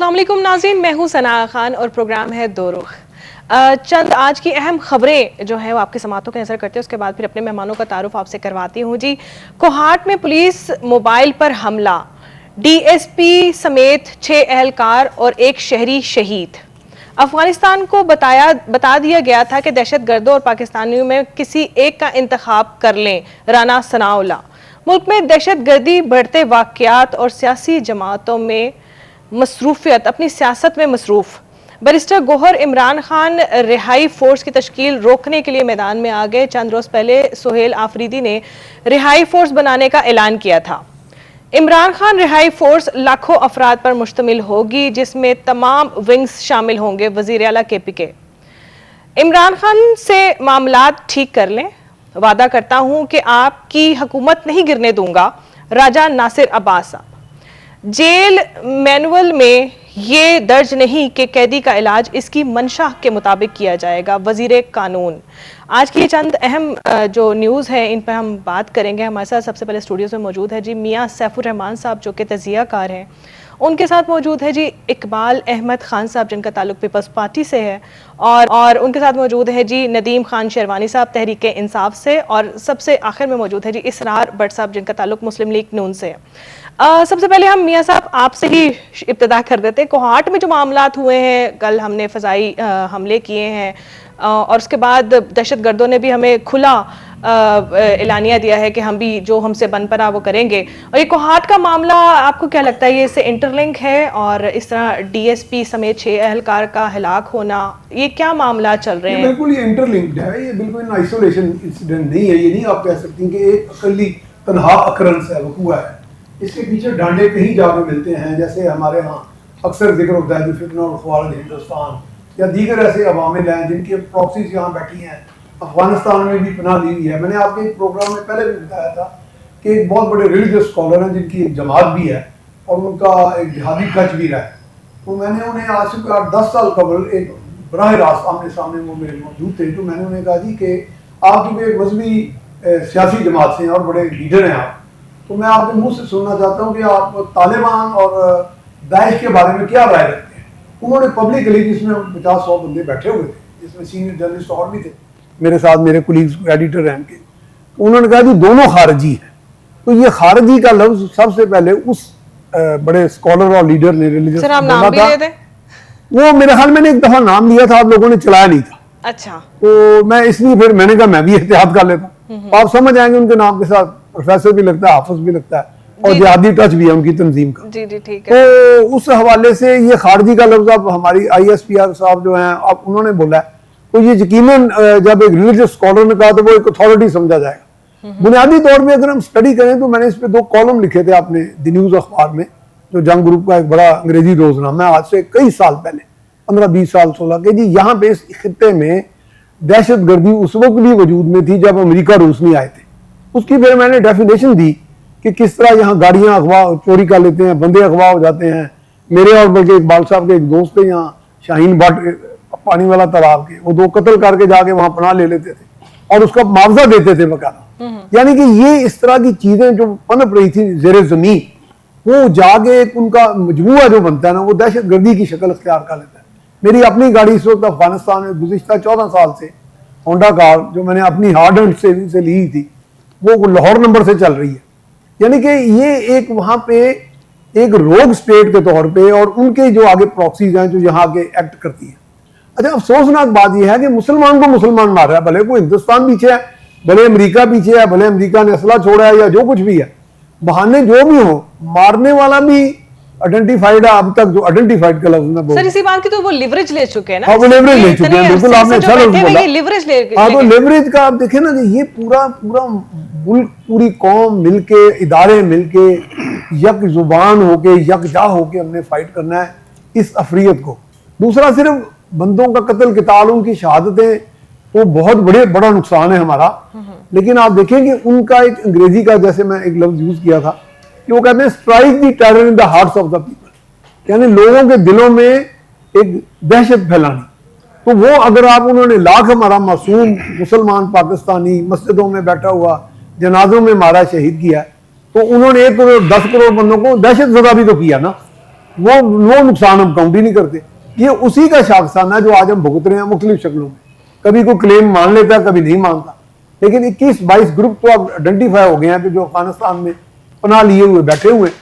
अस्सलाम वालेकुम नाज़रीन, मैं हूँ सना खान और प्रोग्राम है दो रुख। चंद आज की अहम खबरें जो है वो आपके समातों के नजर करते हैं, उसके बाद फिर अपने मेहमानों का तारुफ आपसे करवाती हूँ। जी, कोहाट में पुलिस मोबाइल पर हमला, डीएसपी समेत 6 अहलकार और एक शहरी शहीद। अफगानिस्तान को बता दिया गया था कि दहशतगर्दों और पाकिस्तानियों में किसी एक का इंतखाब कर लें, राना सनाउल्लाह। मुल्क में दहशतगर्दी, बढ़ते वाक़यात और सियासी जमातों में मसरूफियत, अपनी सियासत में मसरूफ। बैरिस्टर गौहर इमरान खान रिहाई फोर्स की तश्कील रोकने के लिए मैदान में आ गए। चंद रोज पहले सुहेल आफरीदी ने रिहाई फोर्स बनाने का ऐलान किया था। इमरान खान रिहाई फोर्स लाखों अफराद पर मुश्तमिल होगी, जिसमें तमाम विंग्स शामिल होंगे। वजीर आला KPK इमरान खान से मामलात ठीक कर लें, वादा करता हूं कि आपकी हुकूमत नहीं गिरने दूंगा, राजा नासिर अब्बास साहब। जेल मैनुअल में ये दर्ज नहीं कि कैदी का इलाज इसकी मंशा के मुताबिक किया जाएगा, वजीर कानून। आज की चंद अहम जो न्यूज़ है इन पर हम बात करेंगे। हमारे साथ सबसे पहले स्टूडियोज में मौजूद है जी मियाँ सैफुर रहमान साहब, जो कि तजियाकार हैं। उनके साथ मौजूद है जी इकबाल अहमद खान साहब, जिनका ताल्लुक पीपल्स पार्टी से है, और उनके साथ मौजूद है जी नदीम खान शेरवानी साहब तहरीक इंसाफ से, और सबसे आखिर में मौजूद है जी इसरार भट्ट साहब, जिनका ताल्लुक मुस्लिम लीग नून से है। सबसे पहले हम मियाँ साहब आपसे ही इब्तिदा कर देते हैं। कोहाट में जो मामलात हुए हैं, कल हमने फ़ज़ाई हमले किए हैं और उसके बाद दहशतगर्दों ने भी हमें खुला एलानिया दिया है कि हम भी जो हमसे बन पड़ा वो करेंगे। और ये कोहाट का मामला आपको क्या लगता है, ये इससे इंटरलिंक है? और इस तरह DSP समेत 6 अहलकार का हलाक होना, ये क्या मामला चल रहे हैं? बिल्कुल ये इंटरलिंक्ड है, ये बिल्कुल आइसोलेशन इंसिडेंट नहीं है। ये नहीं आप कह सकती कि एक अकली तनहा अकरंस है, वकूआ है। इसके पीछे डांडे कहीं जाके मिलते हैं, जैसे हमारे यहाँ अक्सर जिक्र होता है फितना और ख्वारिज हिंदुस्तान या दीगर ऐसे अवामिल हैं जिनकी प्रॉक्सीज यहाँ बैठी हैं, अफगानिस्तान में भी पनाह ली हुई है। मैंने आपके एक प्रोग्राम में पहले भी बताया था कि एक बहुत बड़े रिलीजियस स्कॉलर हैं जिनकी एक जमात भी है और उनका एक जिहादी कच भी रहा है। तो मैंने उन्हें आज से 10 साल कबल एक बराह रास्त आमने सामने वो मेरे मौजूद थे, तो मैंने उन्हें कहा जी कि आपकी भी एक मजहबी सियासी जमात से हैं और बड़े लीडर हैं आप, तो मैं आपके मुंह से सुनना चाहता हूँ कि आप तालिबान और दाइश के बारे में क्या राय रखते हैं। उन्होंने पब्लिकली, जिसमें 50-100 बंदे बैठे हुए थे, जिसमें सीनियर जर्नलिस्ट और भी थे मेरे साथ, मेरे कुलीग्स एडिटर हैं उनके, तो उन्होंने कहा जी दोनों खारजी हैं। तो ये खारजी का लफ्ज सबसे पहले उस बड़े स्कॉलर और लीडर ने रिलीजियस बोला था। वो मेरे ख्याल में एक दफा नाम लिया था, आप लोगों ने चलाया नहीं था। अच्छा, तो मैं इसलिए फिर मैंने कहा मैं भी एहतियात कर लेता हूँ। आप समझ आएंगे उनके नाम के साथ प्रोफेसर भी लगता है, हाफिज भी लगता है, और जिहादी टच भी है उनकी तंजीम का। जी जी ठीक है। तो उस हवाले से ये खारजी का लफ्ज अब हमारी ISPR साहब जो हैं, अब उन्होंने बोला है, तो ये यकीनन जब एक रिलीजियस स्कॉलर ने कहा तो वो एक अथॉरिटी समझा जाएगा। बुनियादी तौर पे अगर हम स्टडी करें तो मैंने इस पे 2 कॉलम लिखे थे आपने द न्यूज़ अखबार में, जो जंग ग्रुप का एक बड़ा अंग्रेजी रोजनामा है, आज से कई साल पहले 15-20 साल 16 के जी, यहाँ पे इस खित्ते में दहशतगर्दी उस वक्त भी वजूद में थी जब अमेरिका रूस नहीं आए थे। उसकी फिर मैंने डेफिनेशन दी कि किस तरह यहाँ गाड़ियाँ अगवा चोरी कर लेते हैं, बंदे अगवा हो जाते हैं। मेरे और बल्कि इकबाल साहब के एक दोस्त थे यहाँ शाहीन भट्ट पानी वाला तालाब के, वो 2 कत्ल करके जाके वहाँ पनाह ले लेते थे और उसका मुआवजा देते थे बकायदा। यानी कि ये इस तरह की चीजें जो पनप रही थी जेरे जमीन, वो जाके एक उनका मजमूआ जो बनता है ना, वो दहशतगर्दी की शक्ल अख्तियार कर लेता है। मेरी अपनी गाड़ी इस वक्त अफगानिस्तान में गुज़िश्ता 14 साल से होंडा कार, जो मैंने अपनी हार्ड एंड सेविंग से ली थी, वो लाहौर नंबर से चल रही है। यानी कि ये एक वहां पे एक रोग स्टेट के तौर पे, और उनके जो आगे प्रॉक्सीज हैं जो यहाँ आगे एक्ट करती हैं। अच्छा, अफसोसनाक बात यह है कि मुसलमान को मुसलमान मार रहा है, भले को हिंदुस्तान पीछे है, भले अमेरिका पीछे है, भले अमेरिका ने असला छोड़ा है या जो कुछ भी है, बहाने जो भी हो, मारने वाला भी आइडेंटिफाइड है अब तक, जो आइडेंटिफाइड का लफ्ज मैं बोल। सर इसी बात की तो वो लिवरेज ले चुके हैं ना। हाँ, वो लिवरेज ले चुके हैं, बिल्कुल आपने अच्छा लफ्ज बोला। लिवरेज ले, हाँ, तो लिवरेज का आप देखें ना, ये पूरा मुल्क, पूरी कौम मिलके, इदारे मिलके, यक जुबान होके, यकजा होके हमने फाइट करना है इस अफरियत को। दूसरा, सिर्फ बंदों का कत्ल किताल, उनकी शहादतें, तो बहुत बड़ा नुकसान है हमारा। लेकिन आप देखें कि उनका एक अंग्रेजी का, जैसे मैं एक लफ्ज यूज किया था कि वो कहते हैं strike the terror in the hearts of the people, यानी लोगों के दिलों में एक दहशत फैलानी। तो वो अगर आप, उन्होंने लाख हमारा मासूम मुसलमान पाकिस्तानी मस्जिदों में बैठा हुआ जनाजों में मारा, शहीद किया, तो उन्होंने 1 करोड़ 10 करोड़ बंदों को दहशत ज़दा भी तो किया ना। वो नुकसान हम काउंट ही नहीं करते। ये उसी का शाखसाना जो आज हम भुगत रहे हैं मुख्तलिफ शक्लों में। कभी कोई क्लेम मान लेता है, कभी नहीं मानता, लेकिन 21-22 ग्रुप तो अब आइडेंटिफाई हो गए हैं कि जो अफगानिस्तान में पनाह लिए हुए बैठे हुए हैं।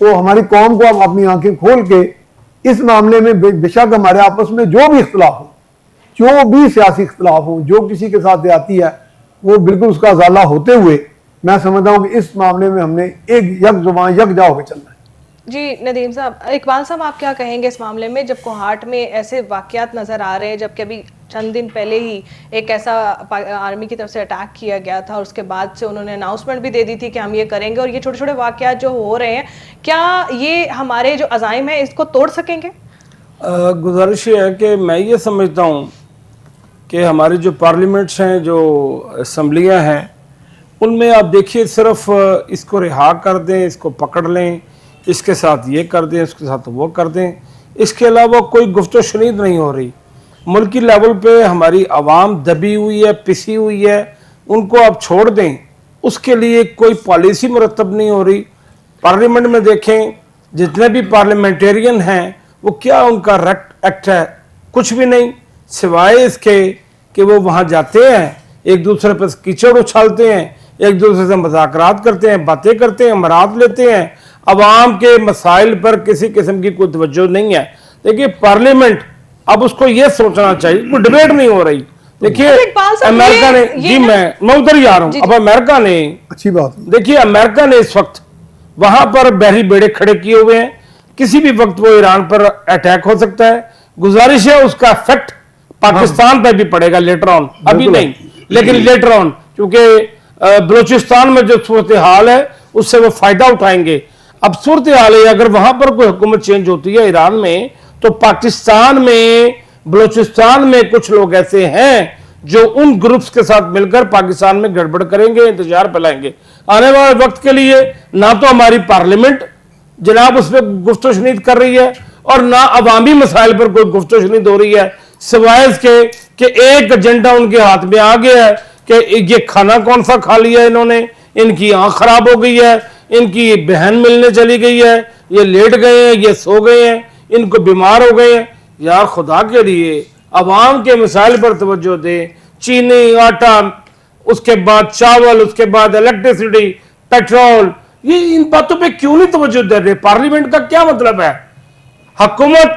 तो हमारी कौम को अब अपनी आंखें खोल के इस मामले में बेशक हमारे आपस में जो भी इख्तलाफ हो, जो भी सियासी इख्तलाफ हो, जो किसी के साथ आती है, वो बिल्कुल उसका अजाला होते हुए मैं समझता हूँ कि इस मामले में हमने एक यक जुबान यकजा होकर चलना है। जी नदीम साहब, इकबाल साहब आप क्या कहेंगे इस मामले में, जब कोहाट में ऐसे वाकयात नज़र आ रहे हैं, जबकि अभी चंद दिन पहले ही एक ऐसा आर्मी की तरफ से अटैक किया गया था और उसके बाद से उन्होंने अनाउंसमेंट भी दे दी थी कि हम ये करेंगे, और ये छोटे छोटे वाकयात जो हो रहे हैं, क्या ये हमारे जो अज़ाइम है इसको तोड़ सकेंगे? गुजारिश ये है कि मैं ये समझता हूँ कि हमारी जो पार्लियामेंट्स हैं, जो असम्बलियाँ हैं, उनमें आप देखिए सिर्फ इसको रिहा कर दें, इसको पकड़ लें, इसके साथ ये कर दें, इसके साथ वो कर दें, इसके अलावा कोई गुफ्तो शनीद नहीं हो रही। मुल्की लेवल पे हमारी आवाम दबी हुई है, पिसी हुई है, उनको आप छोड़ दें, उसके लिए कोई पॉलिसी मुरतब नहीं हो रही। पार्लियामेंट में देखें जितने भी पार्लियामेंटेरियन हैं वो क्या उनका एक्ट है, कुछ भी नहीं, सिवाय इसके कि वो वहाँ जाते हैं, एक दूसरे पर कीचड़ उछालते हैं, एक दूसरे से मजाकरात करते हैं, बातें करते हैं, मराद लेते हैं, अवाम के मसाइल पर किसी किस्म की कोई तवज्जो नहीं है। देखिए पार्लियामेंट अब उसको ये सोचना चाहिए, कोई डिबेट नहीं हो रही। देखिए अमेरिका ने, जी मैं उधर ही आ रहा हूँ, अब अमेरिका ने, अच्छी बात, देखिए अमेरिका ने इस वक्त वहां पर बहरी बेड़े खड़े किए हुए हैं, किसी भी वक्त वो ईरान पर अटैक हो सकता है। गुजारिश है उसका इफेक्ट पाकिस्तान पर भी पड़ेगा लेटर ऑन, अभी नहीं लेकिन लेटर ऑन, क्योंकि बलूचिस्तान में जो सूरत हाल है उससे वो फायदा उठाएंगे। अब सूरत हाल है अगर वहां पर कोई हुकूमत चेंज होती है ईरान में, तो पाकिस्तान में, बलूचिस्तान में कुछ लोग ऐसे हैं जो उन ग्रुप्स के साथ मिलकर पाकिस्तान में गड़बड़ करेंगे, इंतजार फैलाएंगे। आने वाले वक्त के लिए ना तो हमारी पार्लियामेंट जनाब उस पर गुफ्तो शनीद कर रही है और ना अवामी मसाइल पर कोई गुफ्तो शनीद हो रही है, सिवाय इसके कि एक एजेंडा उनके हाथ में आ गया है कि ये खाना कौन सा खा लिया इन्होंने, इनकी आंख खराब हो गई है, इनकी बहन मिलने चली गई है, ये लेट गए हैं, ये सो गए हैं, इनको बीमार हो गए हैं। यार खुदा के लिए अवाम के मसाइल पर तवज्जो दें। चीनी, आटा, उसके बाद चावल, उसके बाद इलेक्ट्रिसिटी, पेट्रोल, ये इन बातों पे क्यों नहीं तवज्जो दे रहे? पार्लियामेंट का क्या मतलब है? हुकूमत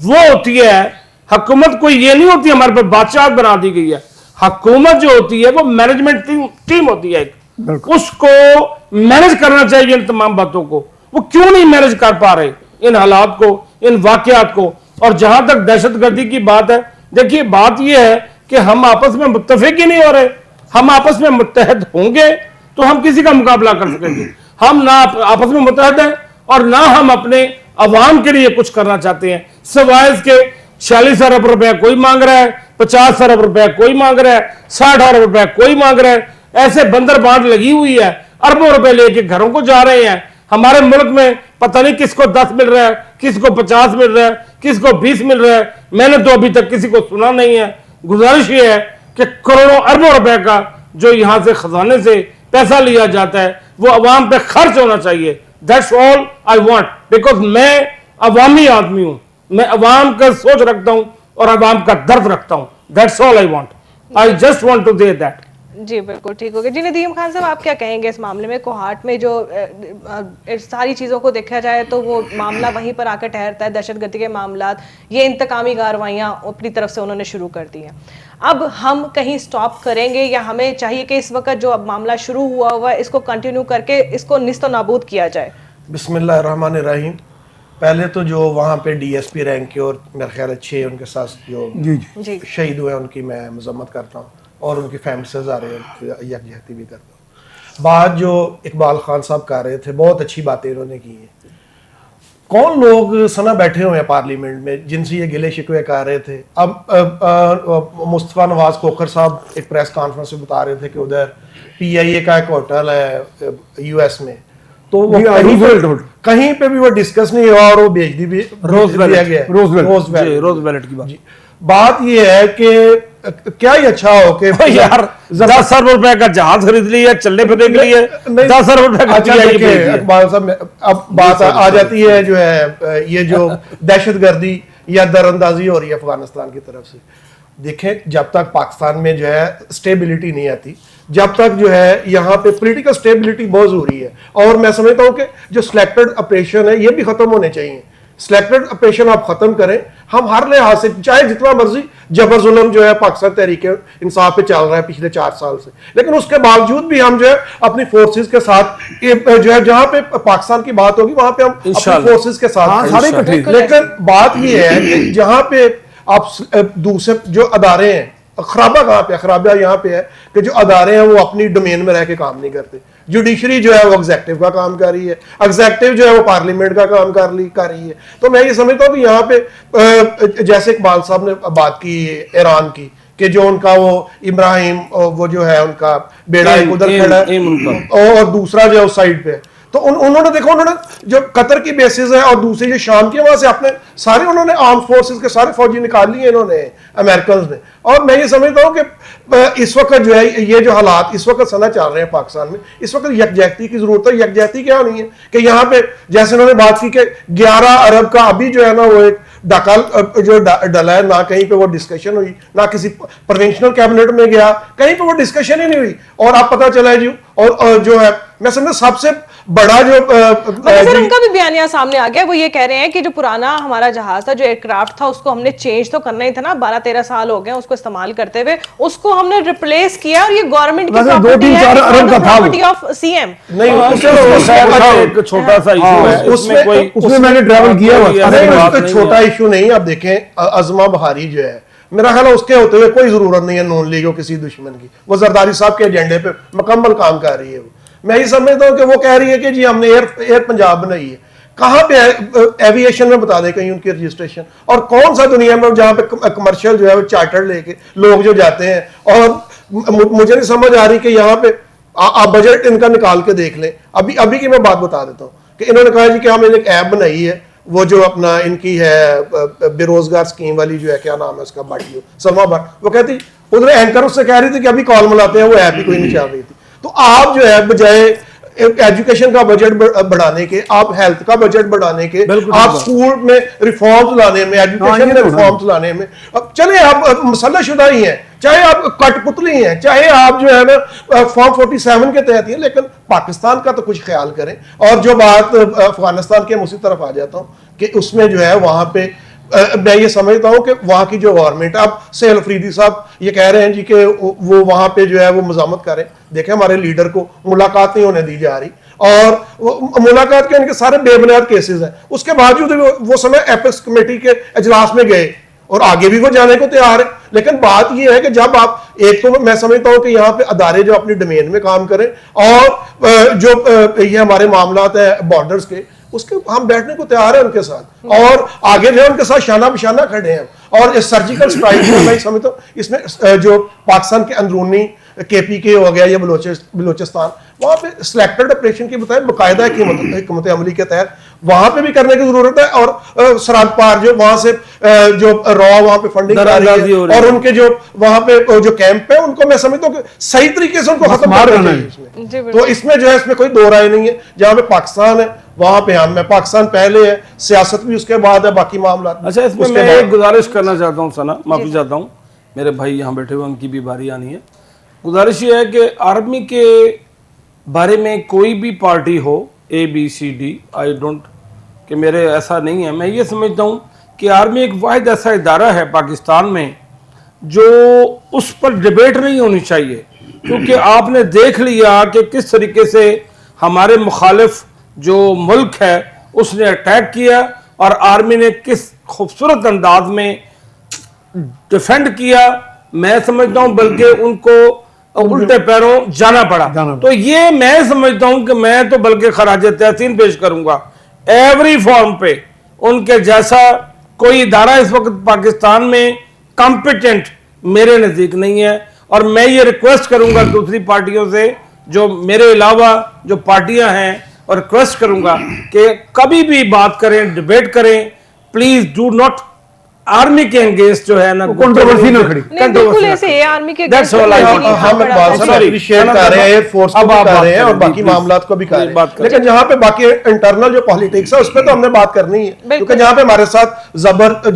वो होती है, हुकूमत कोई ये नहीं होती हमारे पर बादशाह बना दी गई है। हुकूमत जो होती है वो मैनेजमेंट टीम होती है, उसको मैनेज करना चाहिए इन तमाम बातों को। वो क्यों नहीं मैनेज कर पा रहे इन हालात को, इन वाकयात को? और जहां तक दहशतगर्दी की बात है, देखिए बात यह है कि हम आपस में मुत्तफिक ही नहीं हो रहे। हम आपस में मुत्तहद होंगे तो हम किसी का मुकाबला कर सकेंगे। हम ना आपस में मुत्तहद हैं और ना हम अपने अवाम के लिए कुछ करना चाहते हैं, सिवाय इसके 46 अरब रुपया कोई मांग रहा है, 50 अरब रुपया कोई मांग रहा है, 60 अरब रुपया कोई मांग रहा है। ऐसे बंदर बांट लगी हुई है, अरबों रुपए लेके घरों को जा रहे हैं। हमारे मुल्क में पता नहीं किसको 10 मिल रहा है, किसको 50 मिल रहा है, किसको 20 मिल रहा है। मैंने तो अभी तक किसी को सुना नहीं है। गुजारिश ये है कि करोड़ों अरबों रुपए का जो यहां से खजाने से पैसा लिया जाता है वो अवाम पे खर्च होना चाहिए। That's all I want, because मैं अवामी आदमी हूं, मैं अवाम का सोच रखता हूं और अवाम का दर्द रखता हूं। That's all I want, I just want to say that. जी बिल्कुल ठीक हो गया। जी नदीम खान साहब, आप क्या कहेंगे इस मामले में? कोहाट में जो सारी चीज़ों को देखा जाए तो वो मामला वहीं पर आकर ठहरता है, दहशतगर्दी के मामला, ये इंतकामी कार्रवाइयाँ अपनी तरफ से उन्होंने शुरू कर दी हैं। अब हम कहीं स्टॉप करेंगे या हमें चाहिए कि इस वक्त जो अब मामला शुरू हुआ है इसको कंटिन्यू करके इसको निस्तो नाबूद किया जाए? बिस्मिल्लाहिर्रहमानिर्रहीम। पहले तो जो वहाँ पे DSP रैंक के और मेरे ख्याल अच्छे उनके साथ जो शहीद हुए उनकी मैं मजम्मत करता हूँ और उनकी फैमिली से यकजहती भी करता हूँ। बात जो इकबाल खान साहब कर रहे थे, बहुत अच्छी बातें इन्होंने की हैं। कौन लोग सना बैठे हुए हैं पार्लियामेंट में जिनसे ये गिले शिकवे कर रहे थे? अब मुस्तफ़ा नवाज खोखर साहब एक प्रेस कॉन्फ्रेंस में बता रहे थे कि उधर PIA का एक होटल है US में, तो वो कहीं पे भी वो डिस्कस नहीं हुआ और वो भेज दी भी दिया गया रोजवेलेट की बात ये है कि क्या ही अच्छा हो कि यार 10 अरब रुपए का जहाज खरीद लिया चलने फिरने के लिए, 10 अरब रुपए का अच्छा देखिए इकबाल साहब, अब बात आ जाती है जो है ये जो दहशतगर्दी या दरअंदाजी हो रही है अफगानिस्तान की तरफ से। देखें, जब तक पाकिस्तान में जो है स्टेबिलिटी नहीं आती, जब तक जो है यहाँ पे पॉलिटिकल स्टेबिलिटी बहुत जरूरी है, और मैं समझता हूँ कि जो सिलेक्टेड ऑपरेशन है ये भी खत्म होने चाहिए। सिलेक्टेड ऑपरेशन आप खत्म करें, हम हर लिहाज से चाहे जितना मर्जी जबर जुल्म जो है पाकिस्तान तहरीक इंसाफ पे चल रहा है पिछले 4 साल से, लेकिन उसके बावजूद भी हम जो है अपनी फोर्सेस के साथ जो है जहां पे पाकिस्तान की बात होगी वहां पे हम अपनी फोर्सेस के साथ सारे इकट्ठे। लेकिन बात यह है कि जहां पे आप दूसरे जो अदारे हैं, खराबा कहाँ पे, खराबा यहाँ पे है कि जो अदारे हैं वो अपनी डोमेन में रह के काम नहीं करते। जुडिशरी जो है वो एग्जेक्टिव का काम कर रही है, एग्जेक्टिव जो है वो पार्लियामेंट का काम कर रही है। तो मैं ये समझता हूँ कि यहाँ पे जैसे इकबाल साहब ने बात की ईरान की, कि जो उनका वो इब्राहिम वो जो है उनका बेड़ा उधर खड़ा है और दूसरा जो है उस साइड पे, तो उन्होंने देखो, उन्होंने जो कतर की बेसिस है और दूसरी जो शाम की वहां से अपने सारे उन्होंने आर्म फोर्सेस के सारे फौजी निकाल लिए इन्होंने, अमेरिकन ने। और मैं ये समझता हूँ कि इस वक्त जो है ये जो हालात इस वक्त सना चल रहे हैं पाकिस्तान में, इस वक्त यकजहती की जरूरत है। यकजहती क्या नहीं है कि यहाँ पे जैसे उन्होंने बात की कि 11 अरब का अभी जो है ना वो एक डाका जो डला है, ना कहीं पे वो डिस्कशन हुई, ना किसी प्रोविंशियल कैबिनेट में गया, कहीं पे वो डिस्कशन ही नहीं हुई। और आप पता चला है जी, और जो है मैं समझता सबसे बड़ा जो सर उनका भी बयानिया सामने आ गया, वो ये कह रहे हैं कि जो पुराना हमारा जहाज था, जो एयरक्राफ्ट था, उसको हमने चेंज तो करना ही था ना, 12-13 साल हो गए उसको इस्तेमाल करते हुए, उसको हमने रिप्लेस किया और ये गवर्नमेंट की प्रॉपर्टी है, प्रॉपर्टी ऑफ सीएम। नहीं, एक छोटा सा इशू है उसमें मैंने ट्रैवल किया हुआ, छोटा इशू नहीं। आप देखें अजमा बहारी जो है, मेरा ख्याल है उसके होते हुए कोई जरूरत नहीं है नून लीग को किसी दुश्मन की, वो जरदारी साहब के एजेंडे पे मुकम्मल काम कर रही है। वो मैं ये समझता हूँ कि वो कह रही है कि जी हमने एयर पंजाब बनाई है, कहाँ पे एविएशन में बता दे कहीं उनकी रजिस्ट्रेशन, और कौन सा दुनिया में जहाँ पे कमर्शियल जो है वो चार्टर लेके लोग जो जाते हैं। और मुझे नहीं समझ आ रही कि यहाँ पे आप बजट इनका निकाल के देख लें। अभी की मैं बात बता देता हूँ कि इन्होंने कहा जी कि हमने एक ऐप बनाई है, वो जो अपना इनकी है बेरोजगार स्कीम वाली जो है, क्या नाम है उसका, बाटी सलमा भट्ट, वो कहती उधर एंकर उससे कह रही थी कि अभी कॉल मिलाते हैं, वो ऐप ही कोई नहीं चल रही थी। तो आप जो है बजाय एजुकेशन का बजट बढ़ाने के, आप हेल्थ का बजट बढ़ाने के, आप स्कूल में रिफॉर्म्स लाने में, एजुकेशन में रिफॉर्म्स लाने में, अब चले आप मसलाशुदा ही हैं, चाहे आप कठपुतली हैं, चाहे आप जो है ना फॉर्म 47 के तहत ही है, लेकिन पाकिस्तान का तो कुछ ख्याल करें। और जो बात अफगानिस्तान की, मैं उसी तरफ आ जाता हूँ कि उसमें जो है वहां पे मैं ये समझता हूँ कि वहां की जो गवर्नमेंट, अब सेल अफरीदी साहब ये कह रहे हैं जी कि वो वहां पे जो है वो मजामत करें। देखें, हमारे लीडर को मुलाकात नहीं होने दी जा रही, और मुलाकात के उनके सारे बेबुनियाद केसेस हैं। उसके बावजूद वो समय एपेक्स कमेटी के इजलास में गए और आगे भी वो जाने को तैयार है। लेकिन बात यह है कि जब आप एक, तो मैं समझता हूं कि यहाँ पे अदारे जो अपनी डोमेन में काम करें, और जो ये हमारे मामलात है बॉर्डर्स के, उसके हम बैठने को तैयार है उनके साथ, और आगे जो उनके साथ शाना बिशाना खड़े हैं। और सर्जिकल स्ट्राइक मैं समझता हूँ इसमें जो पाकिस्तान के अंदरूनी KPK हो गया या बलोचिस्तान, वहां पे सिलेक्टेड ऑपरेशन की बताए बाकायदा हिकमत अमली के तहत वहां पे भी करने की जरूरत है। और सरहद पार जो वहां से जो रॉ वहां पे फंडिंग कर रही है, और उनके जो वहां पे जो कैंप है उनको मैं समझता हूँ कि सही तरीके से उनको खत्म करना चाहिए। तो इसमें जो है इसमें कोई दो राय नहीं है। जहां पे पाकिस्तान है वहां पे हम है, पाकिस्तान पहले है, सियासत भी उसके बाद है, बाकी मामला। अच्छा, इसमें मैं एक गुजारिश करना चाहता हूँ सना, माफी चाहता हूँ, मेरे भाई यहाँ बैठे हुए उनकी भी बारी आनी है। गुजारिश ये है कि आर्मी के बारे में कोई भी पार्टी हो, ABCD, आई डोंट, कि मेरे ऐसा नहीं है। मैं ये समझता हूँ कि आर्मी एक वाहिद ऐसा इदारा है पाकिस्तान में जो उस पर डिबेट नहीं होनी चाहिए, क्योंकि आपने देख लिया कि किस तरीके से हमारे मुखालिफ जो मुल्क है उसने अटैक किया, और आर्मी ने किस खूबसूरत अंदाज में डिफेंड किया। मैं समझता हूं बल्कि उनको उल्टे पैरों जाना पड़ा। तो ये मैं समझता हूं कि मैं तो बल्कि खराज तहसीन पेश करूंगा एवरी फॉर्म पे, उनके जैसा कोई इदारा इस वक्त पाकिस्तान में कॉम्पिटेंट मेरे नजदीक नहीं है। और मैं ये रिक्वेस्ट करूंगा दूसरी पार्टियों से, जो मेरे अलावा जो पार्टियां हैं, और रिक्वेस्ट करूंगा कि कभी भी बात करें, डिबेट करें, प्लीज डू नॉट आर्मी के एंगेस्ट जो है ना कंट्रोवर्सी ना खड़ी। नहीं बिल्कुल ऐसे है, आर्मी के That's all I want. हम इकबाल साहब Sorry, appreciate कर रहे हैं, एयरफोर्स को अब भी आप कर बात रहे हैं और करें, बाकी please. मामलात को भी कर रहे बात हैं, करें। लेकिन जहाँ पे बाकी इंटरनल जो पॉलिटिक्स है उस पर तो हमने बात करनी है, क्योंकि जहाँ पे हमारे साथ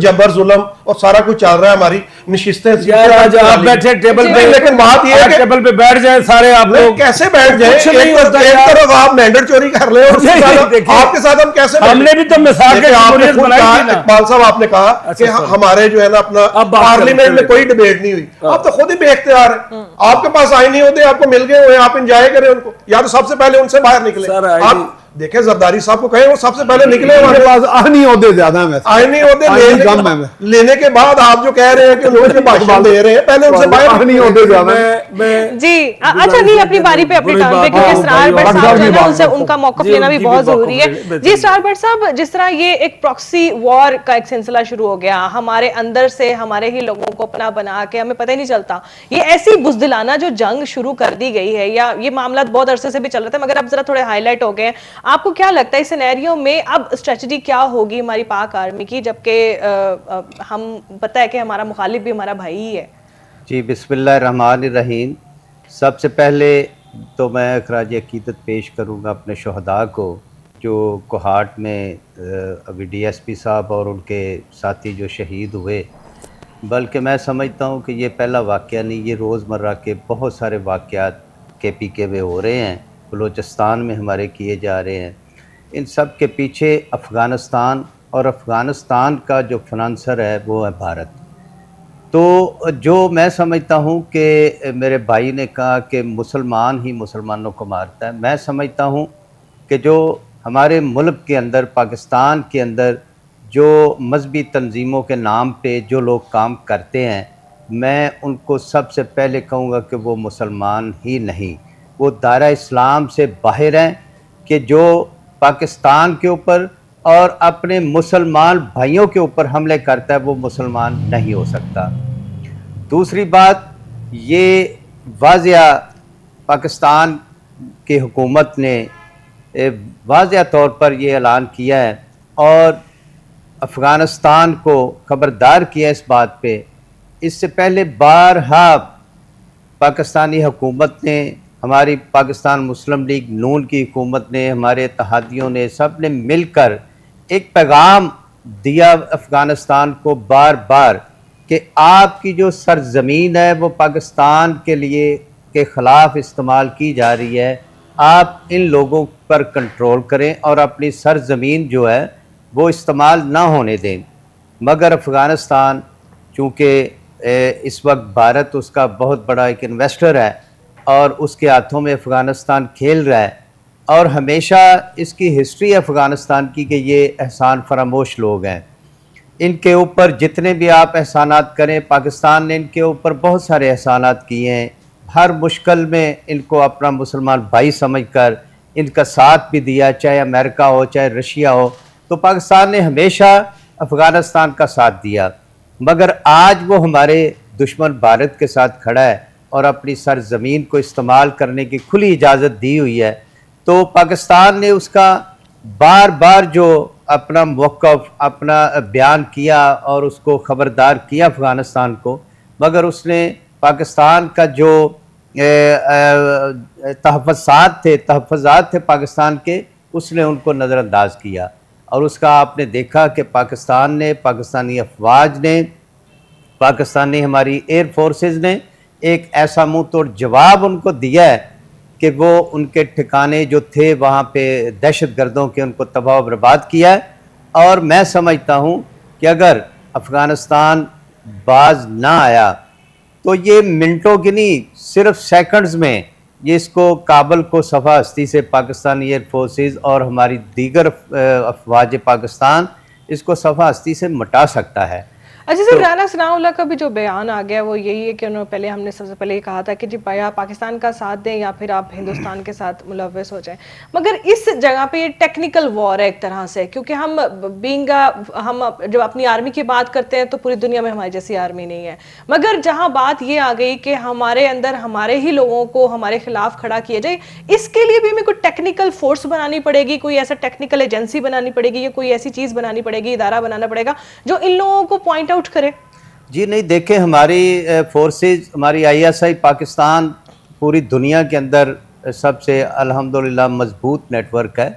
जबर जुल्म और सारा कुछ चल रहा है, हमारी नशिस्तें यार आज आप बैठे टेबल पे, लेकिन बात ये है कि टेबल पे बैठ जाए सारे आप नहीं, लोग, कैसे बैठ जाए? कुछ नहीं होता एक यार। तरफ आप मैंडेट चोरी कर रहे हो और नहीं, दूसरी तरफ देखिए, आपके साथ हम कैसे बैठे? हमने भी तो मिसाल के देखिए, आपने जमहूरियत खुद बनाई कहा, थी ना। इकबाल साहब आपने कहा अच्छा, कि sorry। हमारे जो है ना अपना अब बात पार्लियामेंट करें, में कोई डिबेट नहीं हुई, आप तो खुद ही बेख्तियार है, आपके पास आए नहीं होते, आपको मिल गए हुए, आप एंजॉय करें उनको, या तो सबसे पहले उनसे बाहर निकले। सर, आप देखें जरदारी साहब को कहें वो सबसे पहले निकले, उनके हमारे पास आनी होते ज्यादा है वैसे। आए नहीं होते, आने कम है। लेने के बाद आप जो कह रहे हैं कि लोग जो भाषण दे रहे हैं, पहले उनसे बाहर आनी होते ज्यादा। मैं जी अच्छा नहीं, अपनी बारी पे अपनी टर्न पे, क्योंकि इसरार भट्ट साहब जो है ना उनसे उनका मौकफ जी, लेना भी जी, बहुत मौकफ जरूरी है। ले- जी इसरार भट्ट साहब, जिस तरह ये एक प्रॉक्सी वॉर का एक सिलसिला शुरू हो गया, हमारे अंदर से हमारे ही लोगों को अपना बना के हमें पता ही नहीं चलता, ये ऐसी बुजदिलाना जो जंग शुरू कर दी गई है, या ये मामला बहुत अरसे से भी चल रहा था मगर अब जरा थोड़े हाईलाइट हो गए, आपको क्या लगता है इस सिनेरियो में अब स्ट्रेटजी क्या होगी हमारी पाक आर्मी की, जबकि हम पता है कि हमारा मुखालिफ भी हमारा भाई ही है? जी बिस्मिल्लाहिर्रहमानिर्रहीम। सबसे पहले तो मैं खराज अकीदत पेश करूँगा अपने शहदा को जो कोहाट में अभी डीएसपी साहब और उनके साथी जो शहीद हुए। बल्कि मैं समझता हूँ कि ये पहला वाक़या नहीं, ये रोज़मर्रा के बहुत सारे वाक़यात KPK में हो रहे हैं, बलूचिस्तान में हमारे किए जा रहे हैं। इन सब के पीछे अफ़गानिस्तान और अफ़गानिस्तान का जो फिनांसर है वो है भारत। तो जो मैं समझता हूँ कि मेरे भाई ने कहा कि मुसलमान ही मुसलमानों को मारता है, मैं समझता हूँ कि जो हमारे मुल्क के अंदर, पाकिस्तान के अंदर जो मजहबी तंजीमों के नाम पे जो लोग काम करते हैं, मैं उनको सबसे पहले कहूँगा कि वो मुसलमान ही नहीं, वो दायरा इस्लाम से बाहर हैं, कि जो पाकिस्तान के ऊपर और अपने मुसलमान भाइयों के ऊपर हमले करता है वो मुसलमान नहीं हो सकता। दूसरी बात, ये वाज़िया पाकिस्तान की हुकूमत ने वाज़िया तौर पर ये ऐलान किया है और अफ़गानिस्तान को खबरदार किया इस बात पे। इससे पहले बारहा पाकिस्तानी हुकूमत ने, हमारी पाकिस्तान मुस्लिम लीग नून की हुकूमत ने, हमारे इत्तेहादियों ने, सब ने मिलकर एक पैगाम दिया अफ़गानिस्तान को बार बार कि आपकी जो सरज़मीन है वो पाकिस्तान के लिए के ख़िलाफ़ इस्तेमाल की जा रही है, आप इन लोगों पर कंट्रोल करें और अपनी सरज़मीन जो है वो इस्तेमाल ना होने दें। मगर अफ़गानिस्तान चूँकि इस वक्त भारत उसका बहुत बड़ा एक इन्वेस्टर है और उसके हाथों में अफ़गानिस्तान खेल रहा है, और हमेशा इसकी हिस्ट्री अफ़गानिस्तान की कि ये एहसान फरामोश लोग हैं। इनके ऊपर जितने भी आप एहसानात करें, पाकिस्तान ने इनके ऊपर बहुत सारे एहसानात किए हैं, हर मुश्किल में इनको अपना मुसलमान भाई समझकर इनका साथ भी दिया, चाहे अमेरिका हो चाहे रशिया हो, तो पाकिस्तान ने हमेशा अफ़गानिस्तान का साथ दिया। मगर आज वो हमारे दुश्मन भारत के साथ खड़ा है और अपनी सरज़मीन को इस्तेमाल करने की खुली इजाज़त दी हुई है, तो पाकिस्तान ने उसका बार बार जो अपना मौक़िफ़, अपना बयान किया और उसको ख़बरदार किया अफ़गानिस्तान को, मगर उसने पाकिस्तान का जो तहफ़्फ़ुज़ात थे पाकिस्तान के, उसने उनको नज़रअंदाज किया। और उसका आपने देखा कि पाकिस्तान ने, पाकिस्तानी अफवाज ने, पाकिस्तानी हमारी एयर फोर्सेस ने एक ऐसा मुंह तोड़ जवाब उनको दिया है कि वो उनके ठिकाने जो थे वहाँ पे दहशत गर्दों के उनको तबाह बर्बाद किया है। और मैं समझता हूँ कि अगर अफ़गानिस्तान बाज ना आया तो ये मिनटों की नहीं, सिर्फ सेकंड्स में ये इसको काबल को सफ़ा हस्ती से पाकिस्तानी एयर फोर्सेस और हमारी दीगर अफवाज पाकिस्तान इसको सफ़ा हस्ती से मिटा सकता है। अच्छा सर, राना सनाउल्लाह का भी जो बयान आ गया वो यही है कि उन्होंने पहले, हमने सबसे पहले ये कहा था कि जी या पाकिस्तान का साथ दें या फिर आप हिंदुस्तान के साथ मुलव्वस हो जाएं। मगर इस जगह पे ये टेक्निकल वॉर है एक तरह से, क्योंकि हम जब अपनी आर्मी की बात करते हैं तो पूरी दुनिया में हमारी जैसी आर्मी नहीं है। मगर जहाँ बात ये आ गई कि हमारे अंदर हमारे ही लोगों को हमारे खिलाफ खड़ा किया जाए, इसके लिए भी हमें कोई टेक्निकल फोर्स बनानी पड़ेगी, कोई ऐसा टेक्निकल एजेंसी बनानी पड़ेगी या कोई ऐसी चीज़ बनानी पड़ेगी, इदारा बनाना पड़ेगा जो इन लोगों को पॉइंट आउट करे? जी नहीं, देखें, हमारी फोर्सेस, हमारी ISI पाकिस्तान पूरी दुनिया के अंदर सबसे अल्हम्दुलिल्लाह मजबूत नेटवर्क है।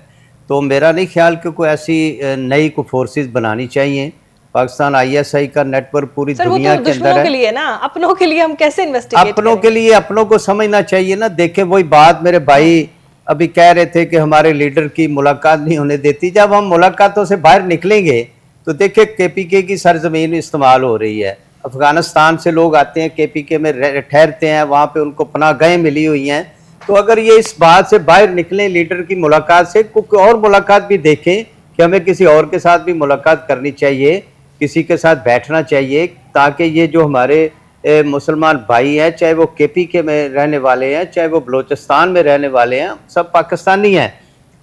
तो मेरा नहीं ख्याल कि कोई ऐसी नई को फोर्सेस बनानी चाहिए। पाकिस्तान ISI का नेटवर्क पूरी दुनिया तो के अंदर है। के लिए ना, अपनों के लिए हम कैसे इन्वेस्टिगेट अपनों के लिए अपनों को समझना चाहिए ना। देखें, वही बात मेरे भाई अभी कह रहे थे कि हमारे लीडर की मुलाकात नहीं होने देती। जब हम मुलाकातों से बाहर निकलेंगे तो देखिए KPK की सरजमीन इस्तेमाल हो रही है। अफगानिस्तान से लोग आते हैं, KPK में ठहरते हैं, वहाँ पे उनको पनाहगाहें मिली हुई हैं। तो अगर ये इस बात से बाहर निकलें लीडर की मुलाकात से, कोई और मुलाकात भी देखें कि हमें किसी और के साथ भी मुलाकात करनी चाहिए, किसी के साथ बैठना चाहिए, ताकि ये जो हमारे मुसलमान भाई हैं, चाहे वो KPK में रहने वाले हैं, चाहे वो बलूचिस्तान में रहने वाले हैं, सब पाकिस्तानी हैं,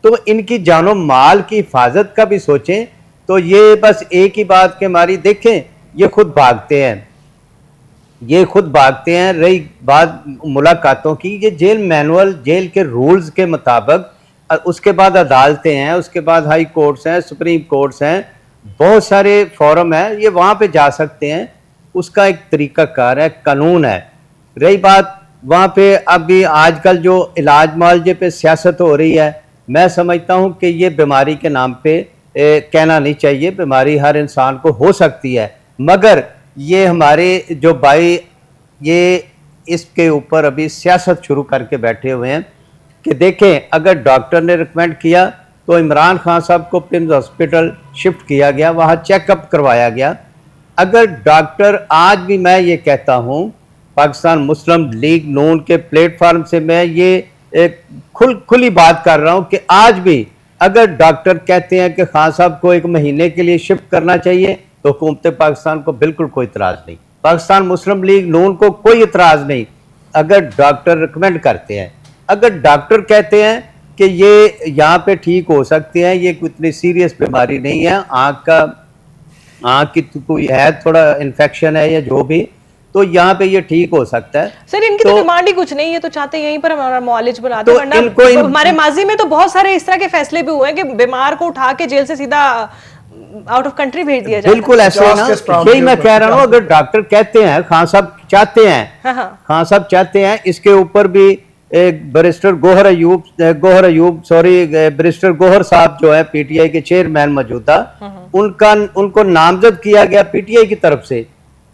तो इनकी जानो माल की हिफाजत का भी सोचें। तो ये बस एक ही बात के हमारी देखें, ये खुद भागते हैं, ये खुद भागते हैं। रही बात मुलाकातों की, ये जेल मैनुअल, जेल के रूल्स के मुताबिक, उसके बाद अदालतें हैं, उसके बाद हाई कोर्ट्स हैं, सुप्रीम कोर्ट्स हैं, बहुत सारे फोरम हैं, ये वहाँ पे जा सकते हैं। उसका एक तरीक़ाकार है, कानून है। रही बात वहाँ पे अभी आजकल जो इलाज मुआवजे पे सियासत हो रही है, मैं समझता हूँ कि ये बीमारी के नाम पे कहना नहीं चाहिए। बीमारी हर इंसान को हो सकती है, मगर ये हमारे जो भाई ये इसके ऊपर अभी सियासत शुरू करके बैठे हुए हैं कि देखें, अगर डॉक्टर ने रिकमेंड किया तो इमरान खान साहब को पिम्स हॉस्पिटल शिफ्ट किया गया, वहाँ चेकअप करवाया गया। अगर डॉक्टर, आज भी मैं ये कहता हूँ, पाकिस्तान मुस्लिम लीग नून के प्लेटफार्म से मैं ये एक खुली बात कर रहा हूँ कि आज भी अगर डॉक्टर कहते हैं कि खान साहब को 1 महीने के लिए शिफ्ट करना चाहिए, तो हुकूमत पाकिस्तान को बिल्कुल कोई इतराज़ नहीं, पाकिस्तान मुस्लिम लीग नून को कोई इतराज़ नहीं। अगर डॉक्टर रिकमेंड करते हैं, अगर डॉक्टर कहते हैं कि ये यहाँ पे ठीक हो सकते हैं, ये इतनी सीरियस बीमारी नहीं है, आँख की कोई है, थोड़ा इन्फेक्शन है या जो भी, तो यहाँ पे ये ठीक हो सकता है। सर, इनकी तो डिमांड ही कुछ नहीं है, तो चाहते यहीं पर हमारा मुआलिज बुला दे। तो हमारे माजी में तो बहुत सारे इस तरह के फैसले भी हुए हैं कि बीमार को उठा के जेल से सीधा आउट ऑफ कंट्री भेज दिया जाए। बिल्कुल ऐसे है ना, यही मैं कह रहा हूँ। अगर डॉक्टर कहते हैं, खान साहब चाहते हैं, खान साहब चाहते हैं, इसके ऊपर भी एक बैरिस्टर बैरिस्टर गोहर साहब जो है PTI के चेयरमैन मौजूदा, उनको नामजद किया गया PTI की तरफ से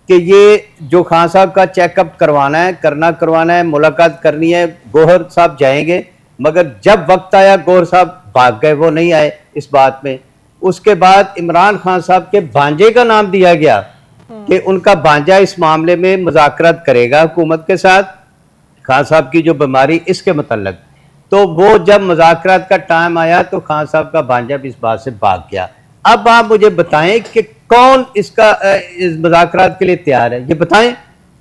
कि ये जो खान साहब का चेकअप करवाना है, करवाना है, मुलाकात करनी है, गोहर साहब जाएंगे। मगर जब वक्त आया, गोहर साहब भाग गए, वो नहीं आए इस बात में। उसके बाद इमरान खान साहब के भांजे का नाम दिया गया कि उनका भांजा इस मामले में मुज़ाकरात करेगा हुकूमत के साथ, खान साहब की जो बीमारी इसके मतलब। तो वो जब मुज़ाकरात का टाइम आया तो खान साहब का भांजा भी इस बात से भाग गया। अब आप मुझे बताएं कि कौन इसका इस मुज़ाकरात के लिए तैयार है, ये बताएं।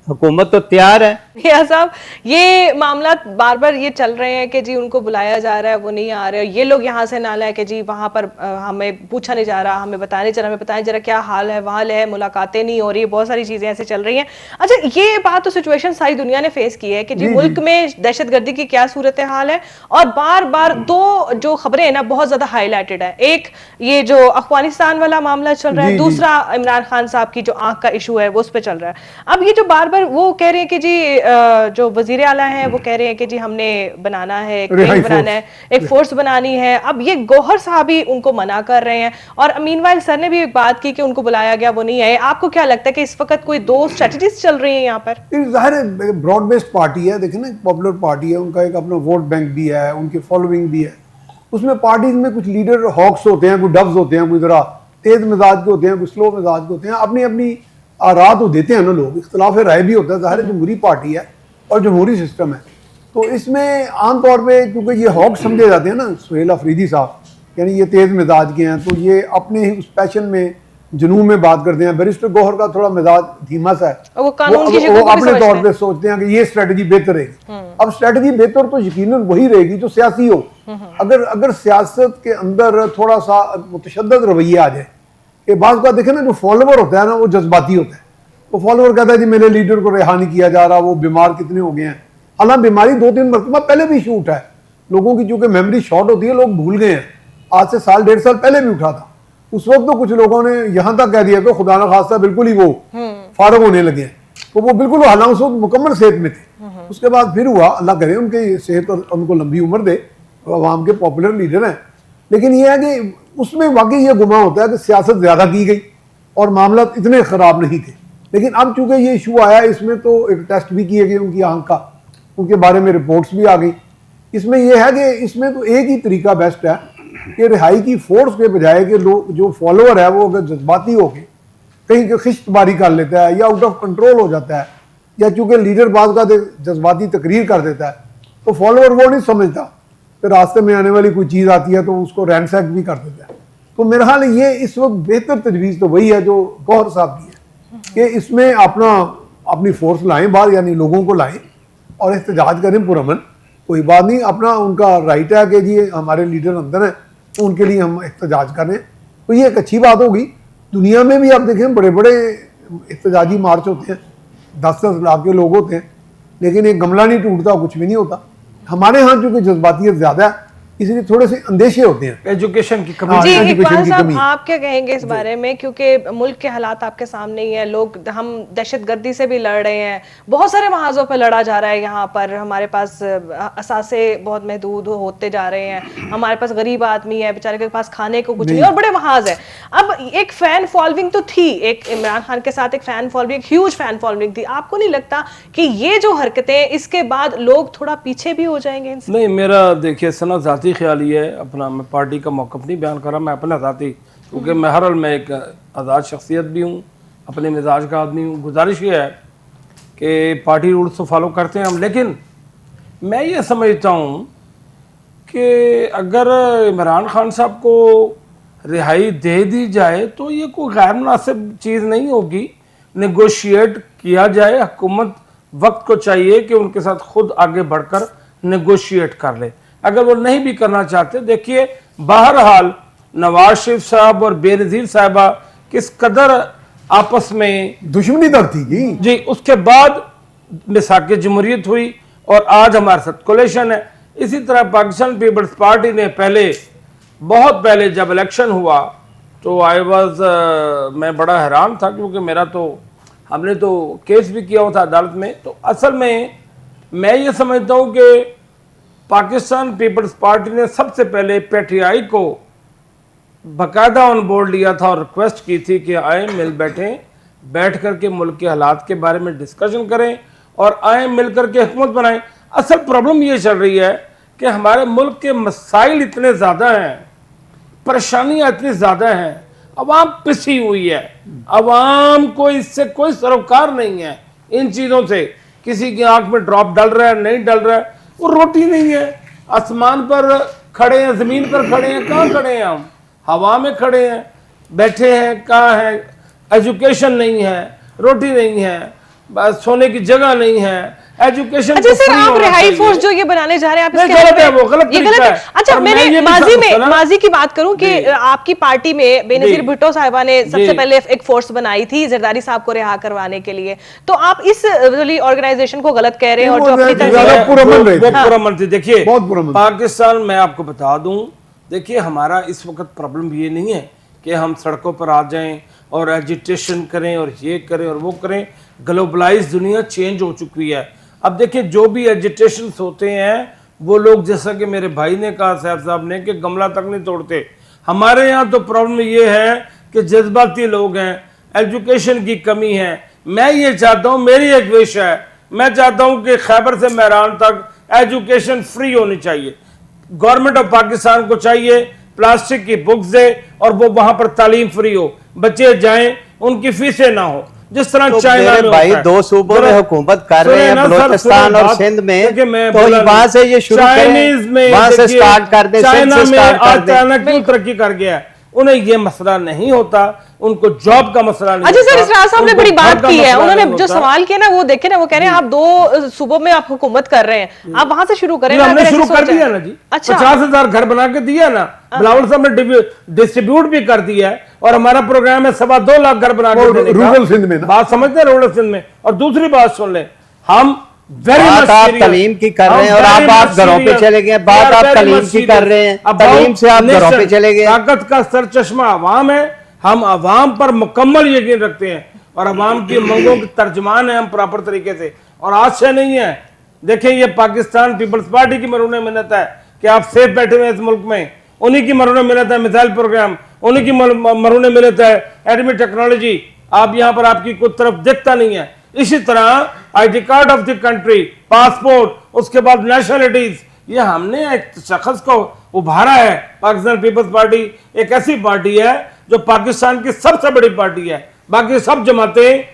हुकूमत तो तैयार है। मियां साहब, ये मामला बार बार ये चल रहे हैं कि जी उनको बुलाया जा रहा है, वो नहीं आ रहे, ये लोग यहाँ से नाला है कि जी वहाँ पर हमें पूछा नहीं जा रहा, हमें बताने चला, हमें बताएं जरा क्या हाल है, वहाँ है, मुलाकातें नहीं हो रही, बहुत सारी चीजें ऐसे चल रही हैं। अच्छा, ये बात तो सिचुएशन सारी दुनिया ने फेस की है कि जी मुल्क में दहशतगर्दी की क्या सूरत हाल है, और बार बार दो जो खबरें हैं ना बहुत ज्यादा हाईलाइटेड है। एक ये जो अफगानिस्तान वाला मामला चल रहा है, दूसरा इमरान खान साहब की जो आंख का इशू है वो उस पर चल रहा है। अब ये जो बार बार वो कह रहे हैं कि जी जो वजीर आला है वो कह रहे हैं कि जी हमने बनाना है, एक विंग बनाना है, एक फोर्स बनानी है। अब ये गौहर साहब ही उनको मना कर रहे हैं, और मीनवाइल सर ने भी एक बात की कि उनको बुलाया गया, वो नहीं आए। आपको क्या लगता है कि इस वक्त कोई दो स्ट्रेटजीज चल रही है यहाँ पर? जाहिर है ब्रॉड बेस्ड पार्टी है, देखिए ना, पॉपुलर पार्टी है, उनका एक अपना वोट बैंक भी है, उनकी फॉलोइंग भी है। उसमें पार्टीज में कुछ लीडर हॉक्स होते हैं, कुछ डव्स होते हैं, कुछ जरा तेज मिजाज के होते हैं, कुछ स्लो मिजाज के होते हैं, अपनी अपनी आरा तो देते हैं ना लोग, इख्तलाफ राय भी होता है। ज़ाहिर जमहूरी पार्टी है और जमहूरी सिस्टम है, तो इसमें आमतौर पे क्योंकि ये हॉक समझे जाते हैं ना, सुहेल अफरीदी साहब, यानी ये तेज़ मिजाज के हैं, तो ये अपने ही उस पैशन में, जुनून में बात करते हैं। बैरिस्टर गौहर का थोड़ा मिजाज धीमा सा है, वो अपने तौर पे सोचते हैं कि ये स्ट्रेटजी बेहतर रहेगी। अब स्ट्रेटजी बेहतर तो यकीनन वही रहेगी जो सियासी हो। अगर सियासत के अंदर थोड़ा सा मुतशद्दद रवैया आ जाए, कि बात का देखें ना, जो फॉलोवर होता है ना वो जज्बाती होता है। वो फॉलोवर कहता है जी मेरे लीडर को रिहा नहीं किया जा रहा, वो बीमार कितने हो गए हैं। हालांकि बीमारी 2-3 मरतबा पहले भी इशू उठा है, लोगों की चूंकि मेमोरी शॉर्ट होती है, लोग भूल गए हैं, आज से 1.5 साल पहले भी उठा था। उस वक्त तो कुछ लोगों ने यहाँ तक कह दिया कि खुदा न खास्ता बिल्कुल ही वो फारग होने लगे हैं, तो वो बिल्कुल हालांकि उस वक्त मुकम्मल सेहत में थे। उसके बाद फिर हुआ, अल्लाह करे उनकी सेहत और उनको लंबी उम्र दे, अवाम के पॉपुलर लीडर हैं। लेकिन यह है कि उसमें वाकई ये गुमा होता है कि सियासत ज़्यादा की गई और मामला इतने ख़राब नहीं थे। लेकिन अब चूंकि ये इशू आया, इसमें तो एक टेस्ट भी किए गए उनकी आंख का, उनके बारे में रिपोर्ट्स भी आ गई। इसमें यह है कि इसमें तो एक ही तरीका बेस्ट है कि रिहाई की फोर्स के बजाय कि लोग जो फॉलोअर है वो अगर जज्बाती हो के कहीं के खिश्तबारी कर लेता है या आउट ऑफ कंट्रोल हो जाता है, या चूंकि लीडर बात का जज्बाती तकरीर कर देता है, तो फॉलोअर वो नहीं समझता कि रास्ते में आने वाली कोई चीज़ आती है तो उसको रैंसैक भी कर देता है। तो मेरा ख्याल ये इस वक्त बेहतर तजवीज़ तो वही है जो गौहर साहब की है कि इसमें अपनी फोर्स लाएं बाहर, यानी लोगों को लाएं और एहतजाज करें पुरअमन। कोई बात नहीं, अपना उनका राइट है कि जी हमारे लीडर अंदर हैं तो उनके लिए हम एहतजाज करें, तो ये एक अच्छी बात होगी। दुनिया में भी आप देखें बड़े बड़े एहतजाजी मार्च होते हैं, 10-10 लाख के लोग होते हैं, लेकिन एक गमला नहीं टूटता, कुछ भी नहीं होता। हमारे यहाँ चूंकि जज्बातियत ज़्यादा है इसलिए थोड़े से अंदेशे होते हैं, एजुकेशन की कमी। हाँ, जी एजुकेशन इकबाल की साहब, कमी। आप क्या कहेंगे इस बारे में, क्योंकि मुल्क के हालात आपके सामने ही है, लोग हम दहशतगर्दी से भी लड़ रहे हैं, बहुत सारे महाजों पर लड़ा जा रहा है, यहाँ पर हमारे पास असासे बहुत महदूद होते जा रहे हैं, हमारे पास गरीब आदमी है बेचारे के पास खाने को कुछ नहीं और बड़े महाज है। अब एक फैन फॉलोइंग तो थी, एक इमरान खान के साथ एक फैन फॉलोइंग, एक ह्यूज फैन फॉलोइंग थी, आपको नहीं लगता कि ये जो हरकतें इसके बाद लोग थोड़ा पीछे भी हो जाएंगे इनसे? नहीं, मेरा देखिए सना ज़ाती ख्याल ये है, अपना मैं पार्टी का मौक़िफ़ नहीं बयान कर रहा, मैं अपना ज़ाती, क्योंकि मैं हर हाल में एक आज़ाद शख्सियत भी हूँ, अपने मिजाज का आदमी हूँ। गुजारिश ये है कि पार्टी रूल्स तो फॉलो करते हैं हम, लेकिन मैं ये समझता हूँ कि अगर इमरान खान साहब को रिहाई दे दी जाए तो ये कोई गैर मुनासिब चीज़ नहीं होगी, नेगोशिएट किया जाए। हुकूमत वक्त को चाहिए कि उनके साथ खुद आगे बढ़कर नेगोशिएट कर ले। अगर वो नहीं भी करना चाहते, देखिए बहरहाल नवाज शरीफ साहब और बेनज़ीर साहिबा किस कदर आपस में दुश्मनी तक थी जी। उसके बाद मिसाक जमहूरियत हुई और आज हमारे साथ कोलेशन है। इसी तरह पाकिस्तान पीपल्स पार्टी ने बहुत पहले जब इलेक्शन हुआ तो मैं बड़ा हैरान था, क्योंकि मेरा तो हमने तो केस भी किया हुआ था अदालत में। तो असल में मैं ये समझता हूँ कि पाकिस्तान पीपल्स पार्टी ने सबसे पहले पीटीआई को बाकायदा ऑन बोर्ड लिया था और रिक्वेस्ट की थी कि आए मिल बैठ करके मुल्क के हालात के बारे में डिस्कशन करें और आए मिल करके हुकूमत बनाएं। असल प्रॉब्लम ये चल रही है कि हमारे मुल्क के मसाइल इतने ज़्यादा हैं, परेशानियाँ इतनी ज़्यादा हैं, अवाम पिसी हुई है, अवाम को इससे कोई सरोकार नहीं है। इन चीज़ों से किसी की आंख में ड्रॉप डल रहा है, नहीं डल रहा है, वो रोटी नहीं है, आसमान पर खड़े हैं, ज़मीन पर खड़े हैं, कहाँ खड़े हैं हम? हवा में खड़े हैं, बैठे हैं, कहाँ हैं? एजुकेशन नहीं है, रोटी नहीं है, बस सोने की जगह नहीं है, एजुकेशन। अच्छा सर, आप रिहाई फोर्स जो ये बनाने जा रहे हैं, आप इसके गलत है, वो गलत ये गलत तरीका है। है। अच्छा, और मैंने मैं ये भी माजी की बात करूं कि आपकी पार्टी में बेनजीर जी। भुट्टो साहिबा ने सबसे जी। पहले एक फोर्स बनाई थी जरदारी साहब को रिहा करवाने के लिए, तो आप इस ऑर्गेनाइजेशन को गलत कह रहे हैं और जो अपनी तरफ पुरअमन थी। देखिए बहुत पुरअमन। पाकिस्तान, मैं आपको बता दूं, देखिए हमारा इस वक्त प्रॉब्लम ये नहीं है कि हम सड़कों पर आ जाएं और एजिटेशन करें और ये करें और वो करें। ग्लोबलाइज दुनिया चेंज हो चुकी है। अब देखिए जो भी एजिटेशंस होते हैं वो लोग, जैसा कि मेरे भाई ने कहा साहब ने, कि गमला तक नहीं तोड़ते। हमारे यहाँ तो प्रॉब्लम ये है कि जज्बाती लोग हैं, एजुकेशन की कमी है। मैं ये चाहता हूँ, मेरी एक विश है, मैं चाहता हूँ कि खैबर से महरान तक एजुकेशन फ्री होनी चाहिए। गवर्नमेंट ऑफ पाकिस्तान को चाहिए प्लास्टिक की बुक्स दे और वो वहाँ पर तालीम फ्री हो, बच्चे जाएं, उनकी फीसें ना हो, जिस तरह तो चाइना में भाई होता है। 2 सूबों में हुकूमत कर रहे हैं, बलूचिस्तान और सिंध में, तो वहां से ये शुरू करें, वहां से स्टार्ट कर दे, चाइना में आज चाइना क्यों तरक्की कर गया है? उन्हें ये मसला नहीं होता, उनको जॉब का मसला नहीं। अच्छा सर, इसरार साहब ने बड़ी बात की है, उन्होंने जो होता। सवाल किया ना वो देखे ना, वो कह रहे हैं आप 2 सूबों में आप हुकूमत कर रहे हैं, आप वहां से शुरू करें ना। हमने शुरू कर दिया ना जी। अच्छा, 50,000 घर बना के दिया ना, बिलावल साहब ने डिस्ट्रीब्यूट भी कर दिया है और हमारा प्रोग्राम है 2.25 लाख घर बना के देने का। रूरल सिंध में बात समझते हैं, रूरल सिंध में। और दूसरी बात सुन ले, हम बात आप तालीम की कर रहे हैं और आप घरों पे चले गए। बात आप तालीम की कर रहे हैं, तालीम से आप घरों पे चले गए। ताकत का सरचश्मा अवाम है, हम अवाम पर मुकम्मल यकीन रखते हैं और अवाम की मांगों के तर्जमान है हम प्रॉपर तरीके से, और आज से नहीं है। देखिए ये पाकिस्तान पीपल्स पार्टी की मरूने मिन्नत है कि आप सेफ बैठे हुए इस मुल्क में, उन्हीं की मरूने मिन्नत है मिसाइल प्रोग्राम, उन्हीं की मरूने मिन्नत है एटमी टेक्नोलॉजी। आप यहाँ पर आपकी कोई तरफ देखता नहीं है। इसी तरह ID card of the country, passport, उसके बाद नेशनलिटीज, ये हमने एक शख्स को उभारा है। पाकिस्तान पीपल्स पार्टी एक ऐसी पार्टी है जो पाकिस्तान की सबसे बड़ी पार्टी है। बाकी सब जमातें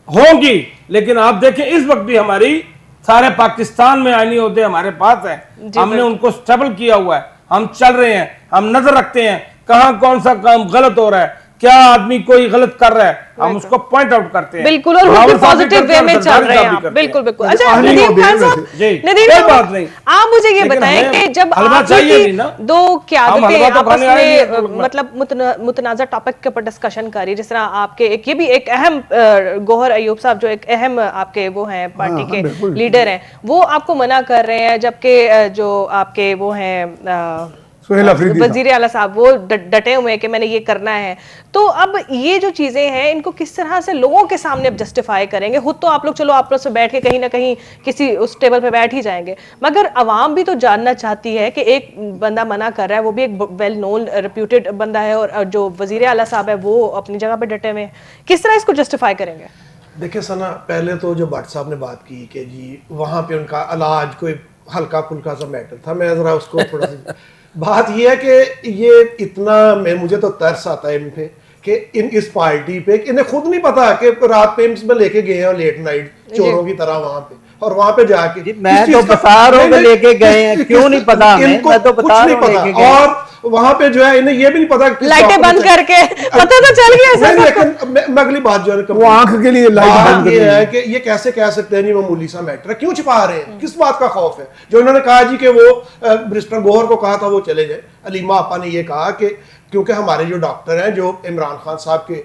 होंगी, लेकिन आप देखें इस वक्त भी हमारी सारे पाकिस्तान में आईनी होते हमारे पास है, हमने उनको स्टेबल किया हुआ है, हम चल रहे हैं, हम नजर रखते हैं कहां कौन सा काम गलत हो रहा है, क्या आदमी कोई गलत कर रहा है, हम उसको पॉइंट आउट करते हैं। बिल्कुल, और बिल्कुल पॉजिटिव वे में चल रहे हैं आप। बिल्कुल बिल्कुल। अच्छा नदीम खान साहब, नदीम साहब, आप मुझे ये बताएं कि जब आपकी दो क़यादतें आपस में मतलब मुतनाज़ा टॉपिक के ऊपर डिस्कशन करी, जिस तरह आपके एक ये भी एक अहम गौहर अयूब साहब जो एक अहम आपके वो हैं पार्टी के लीडर हैं, वो आपको मना कर रहे हैं, जबकि जो आपके वो हैं वजीर आला साहब वो डटे हुए हैं कि मैंने ये करना है। तो अब ये जो चीजें हैं इनको किस तरह से लोगों के सामने अब जस्टिफाई करेंगे? खुद तो आप लोग चलो आपस में बैठ के कहीं ना कहीं किसी उस टेबल पे बैठ ही जाएंगे, मगर अवाम भी तो जानना चाहती है कि एक बंदा मना कर रहा है, वो भी एक वेल नोन रिप्यूटेड बंदा है, और जो वजीर आला साहब है वो अपनी जगह पे डटे हुए हैं। किस तरह इसको जस्टिफाई करेंगे? देखिए सना, पहले तो जो भट्ट साहब ने बात की कि जी वहाँ पे उनका इलाज कोई हल्का फुल्का सा मैटर था, मैं जरा उसको थोड़ा सा बात यह है कि ये इतना मुझे तो तरस आता है इन पे कि इस पार्टी पे इन्हें खुद नहीं पता कि रात पे में लेके गए हैं लेट नाइट चोरों की तरह वहां पे, और वहां पे जाके मैं तो बता रहा हूँ लेके गए हैं, क्यों नहीं पता हमें? मैं तो बता रहा हूँ, और वहां पे जो है इन्हें ये भी नहीं पता, लाइटें बंद करके पता तो चल गया। लेकिन मैं अगली बात जो है वो आंख के लिए लाइट बंद ये है कि ये कैसे कह सकते हैं नहीं वो मामूली सा मैटर है, क्यों छिपा रहे हैं, किस बात का खौफ है? जो इन्होंने कहा जी कि वो बैरिस्टर गौहर को कहा था वो चले जाए, अलीमा आपा ने ये कहा कि क्योंकि हमारे जो डॉक्टर हैं जो इमरान खान साहब के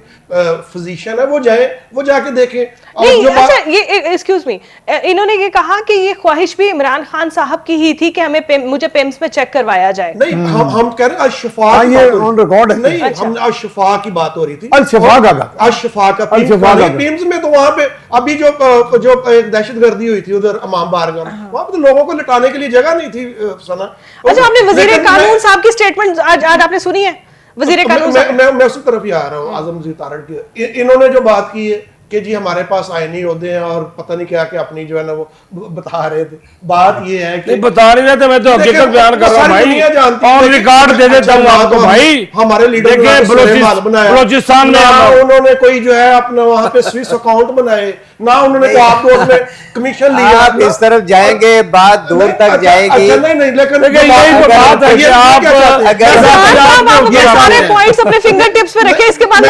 फिजिशियन है वो जाए, वो जाके देखें। नहीं, अच्छा ये एक्सक्यूज मी, इन्होंने ये कहा कि ये ख्वाहिश भी इमरान खान साहब की ही थी कि हमें मुझे पेम्स में चेक करवाया जाए। नहीं, हम कह रहे हैं अशफा, ये ऑन रिकॉर्ड है। नहीं, हम अशफा की बात हो रही थी, अशफा का पेम्स में तो वहां पे अभी जो एक दहशतगर्दी हुई थी उधर इमाम बारगाह, वहां पे तो लोगों को लिटाने के लिए जगह नहीं थी सना। अच्छा, आपने वजीर कानून साहब की स्टेटमेंट आज आपने सुनी है? वजीर कानून मैं उसी तरफ ही आ रहा हूँ, आजम जी तारड़ की इन्होंने जो बात की है कि जी हमारे पास आईनी होते हैं और पता नहीं क्या कि अपनी जो है ना वो बता रहे थे। बात ये है कि बता रहे थे, मैं तो हकीकत बयान कर रहा हूं भाई, और रिकॉर्ड दे देता हूं आपको भाई। हमारे लीडर ने बलूचिस्तान में उन्होंने कोई जो है अपना वहां पे स्विस अकाउंट बनाए, ना उन्होंने को आपको उसमें कमीशन लिया। आप इस तरफ जाएंगे बात दूर तक जाएगी। नहीं, लेकिन यही तो बात है कि आप ये सारे पॉइंट्स अपने फिंगर टिप्स पे रखें, इसके बाद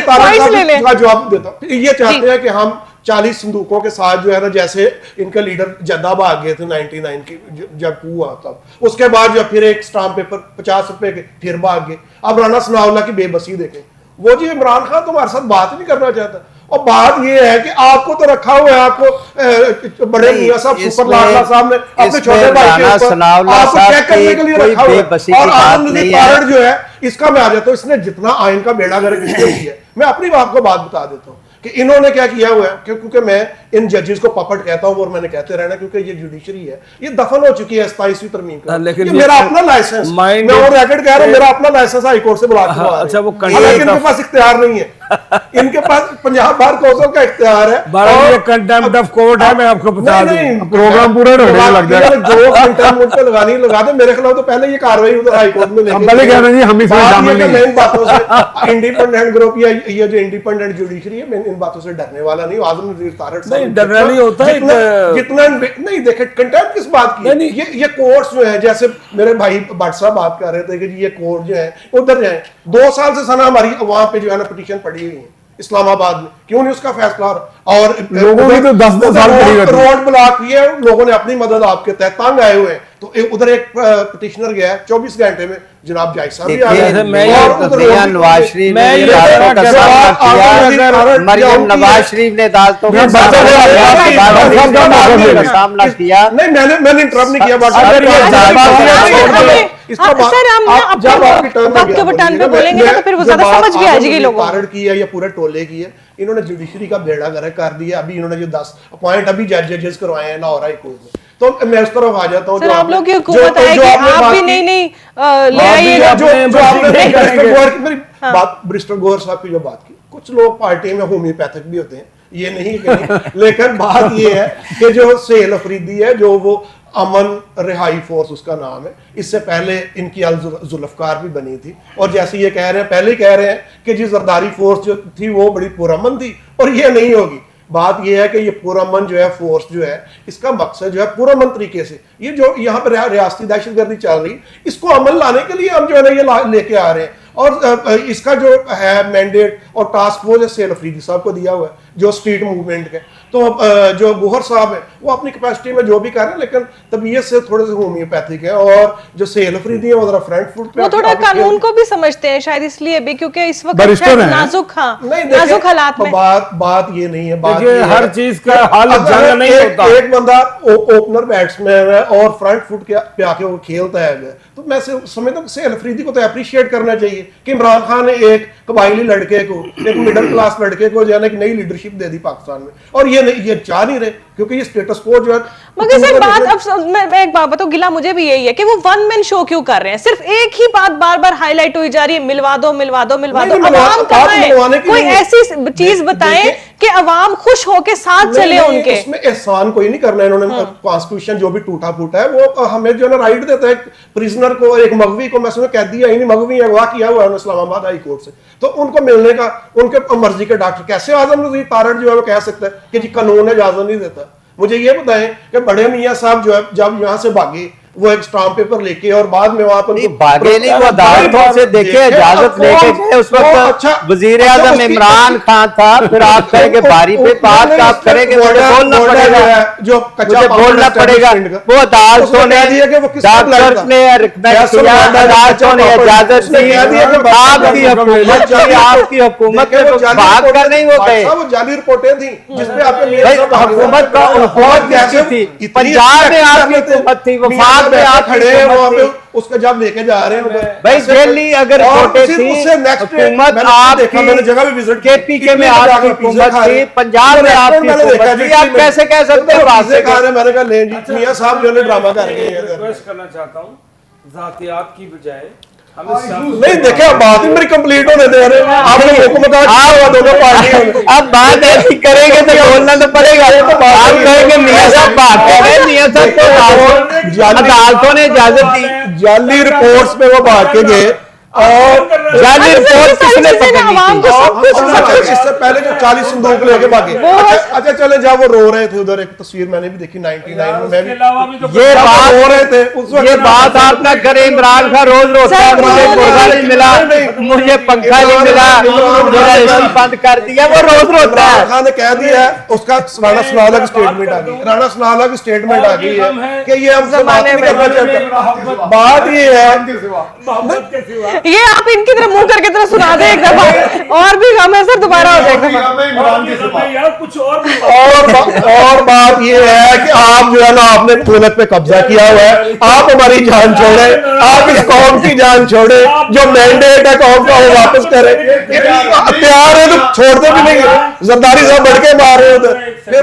पॉइंट्स ले लें। जवाब देता हूं, ये चाहते हैं कि हम 40 संदूकों के साथ जो है ना, जैसे इनके लीडर जद्दा भाग गए थे 99 की जब हुआ तब, उसके बाद जो फिर एक स्टाम्प पेपर 50 रुपए के फिर भाग गए। अब राना सनाउल्लाह की बेबसी देखें, वो जी इमरान खान तुम्हारे साथ बात नहीं करना चाहता। और बात ये है कि आपको तो रखा हुआ है, आपको बड़े मियां साहब सुपर लाडला साहब ने अपने छोटे भाई के ऊपर आपको चेक करने के लिए रखा हुआ है। और आजम तारड़ जो है, इसका मैं आ जाता हूँ, इसने जितना आइन का बेड़ा गर्क किया है, मैं अपनी बात को बात बता देता हूँ कि इन्होंने क्या किया हुआ है, क्योंकि मैं इन जजेस को पपट कहता हूं और मैंने कहते रहना, क्योंकि ये जुडिशरी है, ये दफन हो चुकी है 27वीं तरमीम का। लेकिन मेरा अपना लाइसेंस, मैं और रैकेट कह रहा हूं, मेरा अपना लाइसेंस हाई कोर्ट से बुला के हुआ है। अच्छा, वो इनके पास इख्तियार नहीं है, इनके पास पंजाब बार कौंसिल का इख्तियार है और कंटेम्प्ट ऑफ कोर्ट है। मैं आपको बता दूं, प्रोग्राम पूरा लग जाएगा। जो कंटेम्प्ट पे लगानी लगा दे, मेरे खिलाफ तो पहले ये कार्रवाई उधर हाई कोर्ट में लेके पहले कह रहे हैं हम इसमें शामिल नहीं हैं। इन बातों से इंडिपेंडेंट ग्रुप या ये जो इंडिपेंडेंट जुडिशरी है, मैं इन बातों से डरने वाला नहीं हूं। आजम नज़ीर तारड़ साहब नहीं डरना नहीं होता है, जितना नहीं देखे कंटेम्प्ट किस बात की। ये कोर्ट्स जो है, जैसे मेरे भाई भट्ट साहब बात कर रहे थे कि ये कोर्ट जो है उधर जाए, 2 साल से सना हमारी वहां पे जो है ना पिटीशन पड़ी हुई है इस्लामाबाद में, क्यों नहीं उसका फैसला? और लोगों ने तो 10 साल रोड ब्लॉक किए हैं, लोगों ने अपनी मदद आपके तहत तंग आए हुए हैं, तो उधर एक पिटिशनर गया 24 घंटे में जनाब जायद साहब भी देखिए, आ रहे हैं। मैं और तो उधर मियां और भी नवाज कोई- शरीफ मैं ने ये अदालतों का कहना सामना चाहता हूं, किया, अगर मरियम नवाज शरीफ ने अदालतों का सामना किया। नहीं, मैंने इंटरप्ट नहीं किया बात। अगर ये इसका बात सर, हम आप जब आपकी टर्न वक्त के ऊपर टर्न पे बोलेंगे ना, तो फिर वो ज्यादा समझ भी आ जाएगी लोगों को। की है या पूरे टोले की है, इन्होंने जुडिशरी का बेड़ा गर्क कर दिया। अभी इन्होंने जो 10 अपॉइंट अभी जजेस करवाए हैं लाहौर हाई कोर्ट में, तो मैं उस तरफ आ जाता हूँ। सर, आप लोग की हुकूमत है कि आप भी नहीं ले आइएगा। जो आपने बैरिस्टर गौहर की मेरी हाँ। बात, बैरिस्टर गौहर साहब की जो बात की, कुछ लोग पार्टी में होम्योपैथिक भी होते हैं, ये नहीं कि नहीं। लेकिन बात ये है कि जो सेल अफरीदी है, जो वो अमन रिहाई फोर्स उसका नाम है, इससे पहले इनकी अल जुल्फकार भी बनी थी। और जैसे ये कह रहे हैं, पहले ही कह रहे हैं कि जी जरदारी फोर्स जो थी वो बड़ी पुरअमन थी, और ये नहीं होगी। बात यह है कि ये पुरअमन जो है फोर्स जो है, इसका मकसद जो है पुरअमन तरीके से, ये जो यहाँ पर रियासती दहशतगर्दी चल रही, इसको अमल लाने के लिए हम जो है ना ये लेके आ रहे हैं। और इसका जो है मैंडेट और टास्क फोर्स है सेल अफरीदी साहब को दिया हुआ है, जो स्ट्रीट मूवमेंट के। तो जो गौहर साहब है वो अपनी कैपेसिटी में जो भी कर रहे हैं, लेकिन तबीयत से थोड़े से होम्योपैथिक है। और जो सेल अफरीदी है वो जरा फ्रंट फुट पे, वो थोड़ा कानून को भी समझते हैं शायद, इसलिए भी क्योंकि इस वक्त बैरिस्टर हैं। नाजुक, हाँ, नहीं नाजुक हालात में। बात ये नहीं है। बात देखिए, ये हर है चीज का हल अगर जाना नहीं होता। एक बंदा ओपनर बैट्समैन है और फ्रंट फुट पे आके वो खेलता है, तो मैं समझता हूँ सेल अफरीदी को तो अप्रिशिएट करना चाहिए कि इमरान खान ने एक कबायली लड़के को, एक मिडिल क्लास लड़के को जो है ना एक नई लीडरशिप दे दी पाकिस्तान में। और ये चाह नहीं रहे, क्योंकि ये स्टेटस को जो है। मगर सर बात, अब मैं एक बात बताऊं, गिला मुझे भी यही है कि वो वन मैन शो क्यों कर रहे हैं, सिर्फ एक ही बात बार बार हाईलाइट हुई जा रही है, मिलवा दो मिलवा दो मिलवा दो। अवाम कहाँ है? कोई ऐसी चीज बताएं कि अवाम खुश होके साथ चले उनके। उसमें एहसान कोई नहीं करना है। इन्होंने कॉन्स्टिट्यूशन जो भी टूटा फूटा है वो हमें जो है ना राइट देता है, प्रिजनर को, एक मगवी को, मैं समझ कैदी है, मगवी अगवा किया हुआ है इस्लामाबाद हाई कोर्ट से, तो उनको मिलने का, उनके मर्जी के डॉक्टर कैसे आजम नज़ीर तारड़ जो है वो कह सकता है कि जी कानून इजाजत नहीं देता। मुझे ये बताएं कि बड़े मियां साहब जो है जब यहाँ से भागे, वो एक स्टाम्प पेपर लेके और बाद में वहां पर भागे नहीं, वो अदालतों से देखे इजाजत लेके गए। उस वक्त वजीर आजम इमरान खान था। फिर आप कहेंगे बारी पे बात आप करेंगे, मुझे बोलना पड़ेगा, जो मुझे बोलना पड़ेगा। वो अदालतों ने, डॉक्टर ने रिकमेंड किया, अदालतों ने इजाजत दी, आपकी हुकूमत थी, आपकी हुकूमत में बात कर नहीं हो गए। वो जाली रिपोर्टें थी जिसपे भाई हुकूमत का हुकूमत कैसी थी? पंजाब में आपकी हुकूमत थी, वफाक में आप खड़े हैं वहां पे, उसको जब लेके जा रहे हैं भाई दिल्ली अगर रिपोर्टें थी, हुकूमत आपकी, मैंने जगह भी विजिट केपीके में आपकी हुकूमत थी, पंजाब में आपकी हुकूमत थी, आप कैसे कह सकते हो? मैंने कहा ले जी मियां साहब जो है ड्रामा कर रहे हैं। रिक्वेस्ट करना चाहता हूँ, जातियात की बजाय नहीं देखे, अब बात ही मेरी कंप्लीट होने दे रहे हैं। आपने हुकूमत दोनों पार्टियों में, अब बात ऐसी करेंगे तो बोलना तो पड़ेगा। आप कहेंगे मियां साहब बात कर रहे हैं, मियां साहब तो अदालतों ने इजाजत दी, जाली रिपोर्ट्स में वो भाग के गए। और जाली रिपोर्ट किसने पकड़ी थी? इससे पहले जो 40 संदूक लेके भागे। अच्छा चले जब वो रो रहे थे, उधर एक तस्वीर मैंने भी देखी 99 में, मैं भी ये बात रो रहे थे उस वक्त। ये बात आप ना करें, इमरान खान रोज रोता है मुझे मुर्गा नहीं मिला, मुझे पंखा नहीं मिला, मेरा एसी बंद कर दिया, वो रोज रोता है। इमरान खान ने कह दिया है, उसका राणा सनाउल्लाह की स्टेटमेंट आ गई, राणा सनाउल्लाह की स्टेटमेंट आ गई है कि ये हमसे बात नहीं करना चाहता। बात ये है, ये आप इनकी तरफ मुंह करके तरफ सुना दे एक दफा, और भी गम है सर, दोबारा हो जाएगा। और बात ये है कि आप जो है ना आपने दौलत पे कब्जा किया हुआ है, आप हमारी जान छोड़े, आप इस कौम की जान छोड़े, जो मैंडेट है कौम का वो वापस करें। तैयार है तो छोड़ते भी नहीं, जरदारी साहब बढ़ के मार रहे उधर। फिर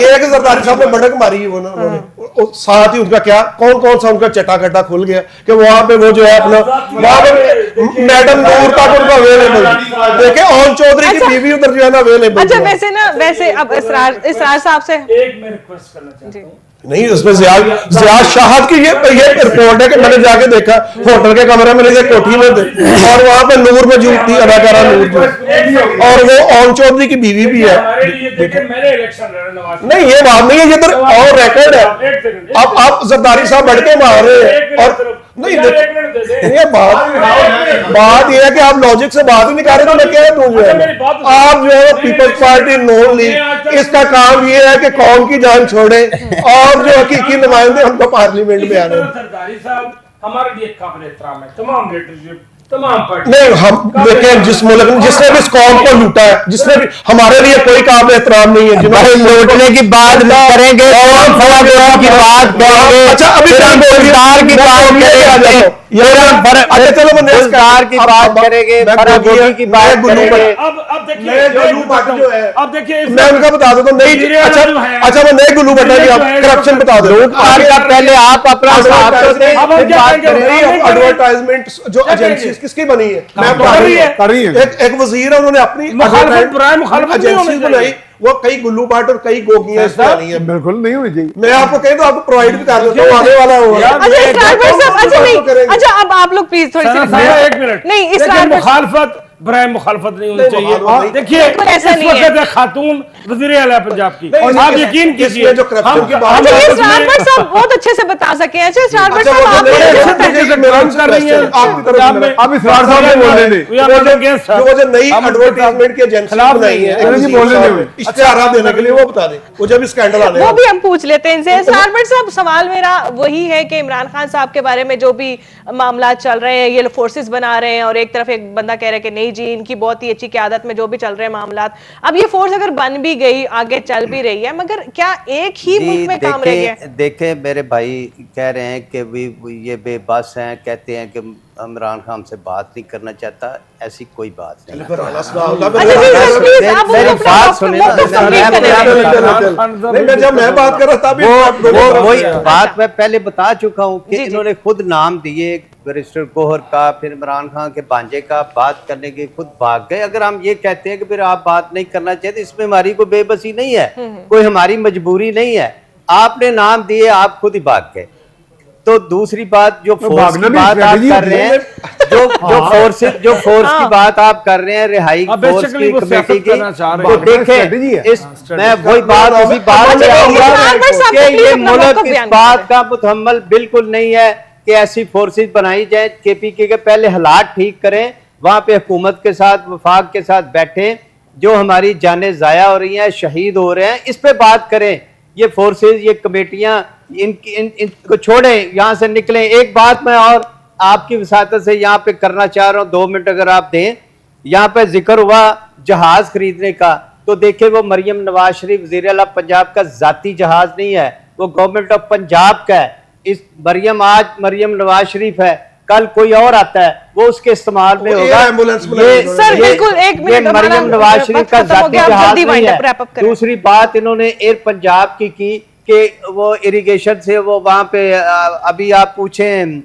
एक जरदारी साहब ने बढ़क मारी वो ना, साथ ही उनका क्या कौन सा उनका चटा खुल गया कि वहां पे वो जो है अपना वहां पे मैडम नूर तक उनको अवेलेबल देखे, ओन चौधरी की बीवी उधर जो है ना अवेलेबल। अच्छा वैसे अब इसरार साहब से एक मैं रिक्वेस्ट करना चाहता हूँ, नहीं, उसमें जियाद शाहद की ये रिपोर्ट है कि मैंने जाके देखा होटल के कमरे में, नहीं कोठी में थे, और वहां पे नूर मौजूद थी, अदाकारा नूर जो, और वो ओन चौधरी की बीवी भी है। नहीं ये बात नहीं है, ये तो और रिकॉर्ड है। अब आप जरदारी साहब बढ़ के मार रहे हैं, और नहीं ये बात ये है कि आप लॉजिक से बात ही नहीं कर रहे, तो मैं कह दूं जो है आप जो है पीपल्स पार्टी नून लीग, इसका काम ये है कि कौम की जान छोड़े और जो हकीकी नुमाइंदे उनको पार्लियामेंट में आने। सरदारी साहब हमारे लिए काबिल एहतराम है, तमाम लीडरशिप, तमाम पार्टी। नहीं, हम देखें जिस मुल्क में जिसने भी इस कौम को लूटा है, जिसने भी, हमारे लिए कोई काबिल एहतराम नहीं है। भाई लूटने की बात करेंगे, की बात करेंगे, अच्छा अभी रोजगार की बात करेंगे, चलो रोजगार की बात करेंगे, फरागोगी की बात करेंगे। अब देखिए जो है, अब देखिए मैं उनका बता दूं नहीं। अच्छा वो नए गुल्लू भट्टा जी, आप करप्शन बता दो। लूटपाट का पहले आप अपना साफ तो दें, अब हम फिर क्या बात करेंगे? करेंगे। एडवर्टाइजमेंट जो एजेंसीज किसकी बनी है, मैं बता कर रही है। कर रही है। एक वजीर है, उन्होंने अपनी मुखालफत बुराई मुखालफत नहीं होनी एजेंसी बनाई, वो कई गुल्लू बाट और कई गोगियां इसमें आनी है। बिल्कुल नहीं होनी चाहिए। मैं आपको कहीं तो आपको प्रोवाइड भी कर देता हूँ, आने वाला होगा। अच्छा इसरार भाई साहब, अच्छा नहीं, करेंगे। अच्छा अब आप लोग प्लीज थोड़ी सी एक मिनट नहीं, देखिए, इसरार भाई- मुखालफत बराए मुखालफत नहीं होनी नहीं, चाहिए। मुखालफत नहीं। देखिए बिल्कुल ऐसा इस नहीं है। वक्त एक खातून वज़ीर आला पंजाब की, नहीं, और आप इसमें- यकीन कीजिए इसमें जो corruption की बात- अच्छा ये आपस इसरार में- भाई साहब बहुत अच्छे से बता सके। अच्छा इसरार भाई अच्छा, साहब वो आप जो ये मेरे- जो- अच्छे से काम कर रही हैं आपकी तरफ से मेरा- अब इसरार साहब ने बोलने दें। वो जो नई एडवर्टाइजमेंट की एजेंसी खिलाफ बनाई नहीं है, है। अरे जी, बोलने दें। इश्तिहार देने के लिए वो बता दें, वो जब स्कैंडल आने वो भी हम पूछ लेते हैं इनसे। इसरार भाई साहब सवाल मेरा वही है कि इमरान खान साहब के बारे में जो भी मामला चल रहे हैं, ये फोर्सेस बना रहे हैं और एक तरफ एक बंदा कह रहा है कि नहीं जी इनकी बहुत ही अच्छी क़यादत में जो भी चल रहे हैं मामला। अब ये फोर्स अगर बन भी गई, आगे चल भी रही है, मगर क्या एक ही मुल्क में काम रह गया? देखें मेरे भाई कह रहे हैं कि ये बेबस हैं, कहते हैं कि इमरान खान से बात नहीं करना चाहता, ऐसी कोई बात नहीं। अच्छा जी सर प्लीज आप मेरी उसको बात सुनिए ना, complete करने दें। नहीं, जब मैं बात कर रहा था वही बात मैं पहले बता चुका हूँ कि जी, जी। इन्होंने खुद नाम दिए बैरिस्टर गोहर का, फिर इमरान खान के भांजे का, बात करने के खुद भाग गए। अगर हम ये कहते हैं कि फिर आप बात नहीं करना चाहते, इसमें हमारी कोई बेबसी नहीं है, कोई हमारी मजबूरी नहीं है। आपने नाम दिए, आप खुद ही भाग गए। तो दूसरी बात जो फोर्स की बात आप कर रहे हैं, जो फोर्स की बात आप कर रहे हैं, रिहाई फोर्स की कमेटी की, तो देखें मैं वही बात उसी बात पे आऊंगा कि ये मुल्क इस बात का मुतहम्मल बिल्कुल नहीं है कि ऐसी फोर्सेस बनाई जाए। केपीके के पहले हालात ठीक करें, वहां पे हुकूमत के साथ वफाक के साथ बैठे, जो हमारी जानें ज़ाया हो रही हैं, शहीद हो रहे हैं, इस पे बात करें। ये फोर्सेस, ये कमेटियां, इनको छोड़ें, यहाँ से निकलें। एक बात मैं और आपकी वसातत से यहाँ पे करना चाह रहा हूँ, 2 मिनट अगर आप दें। यहाँ पे जिक्र हुआ जहाज खरीदने का, तो देखे वो मरियम नवाज शरीफ वज़ीर आला पंजाब का जाती जहाज नहीं है, वो गवर्नमेंट ऑफ पंजाब का है। इस आज मरियम नवाज शरीफ है, कल कोई और आता है, वो उसके इस्तेमाल में होगा। एम्बुलेंस सर बिल्कुल एक मिनट, मरियम नवाज शरीफ का जाती जहाज नहीं है। रैप अप करें। दूसरी बात इन्होंने एयर पंजाब की कि वो इरिगेशन से वो वहां पे अभी आप पूछें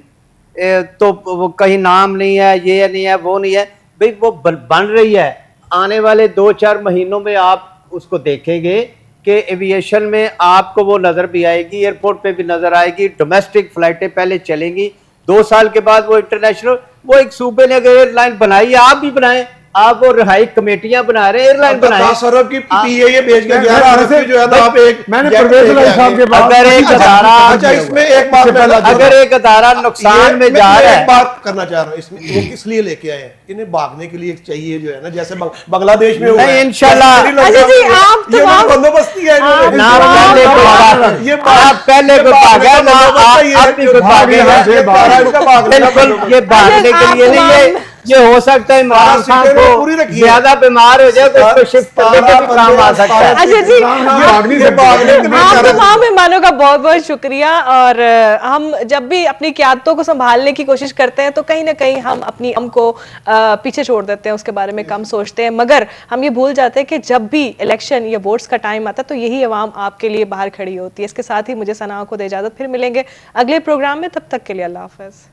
तो वो कहीं नाम नहीं है, ये नहीं है, वो नहीं है। भाई वो बन रही है, आने वाले 2-4 महीनों में आप उसको देखेंगे कि एविएशन में आपको वो नजर भी आएगी, एयरपोर्ट पे भी नजर आएगी। डोमेस्टिक फ्लाइटें पहले चलेंगी, 2 साल के बाद वो इंटरनेशनल, वो एक सूबे ने अगर एयरलाइन बनाई है, आप भी बनाएं। आप वो रिहाई कमेटियां बना रहे हैं, एयरलाइन बनाए। 10 अरब की PPA भेज के 11 अरब की जो है ना, आप एक मैंने परवेज लाई साहब के बाद अगर एक अदारा अच्छा इसमें एक बात मैं अगर एक अदारा नुकसान में जा रहा एक है, बात करना चाह रहा हूँ, इसमें वो किस लिए लेके आए हैं? इन्हें भागने के लिए चाहिए जो है ना, जैसे बांग्लादेश में हुआ नहीं, है। इंशाल्लाह। अच्छा जी, आप ये तमाम- बंदोबस्ती है इन्होंने। ना पहले कोई ये पहले कोई भागा ना आप भी कोई भागेगा। बिल्कुल ये भागने के लिए नहीं है, ये हो सकता है इमरान खान पूरी को रखिए। ज्यादा बीमार हो जाए तो उसको शिफ्ट करने के भी काम आ सकता है। अच्छा जी, भागने आप तमाम मेहमानों का बहुत बहुत शुक्रिया। और हम जब भी अपनी क़यादतों को संभालने की कोशिश करते हैं तो कहीं ना कहीं हम अपनी हम को पीछे छोड़ देते हैं, उसके बारे में कम सोचते हैं, मगर हम ये भूल जाते हैं कि जब भी इलेक्शन या वोट्स का टाइम आता है तो यही अवाम आपके लिए बाहर खड़ी होती है। इसके साथ ही मुझे सना को दे इजाज़त, फिर मिलेंगे अगले प्रोग्राम में, तब तक के लिए अल्लाह हाफ़िज़।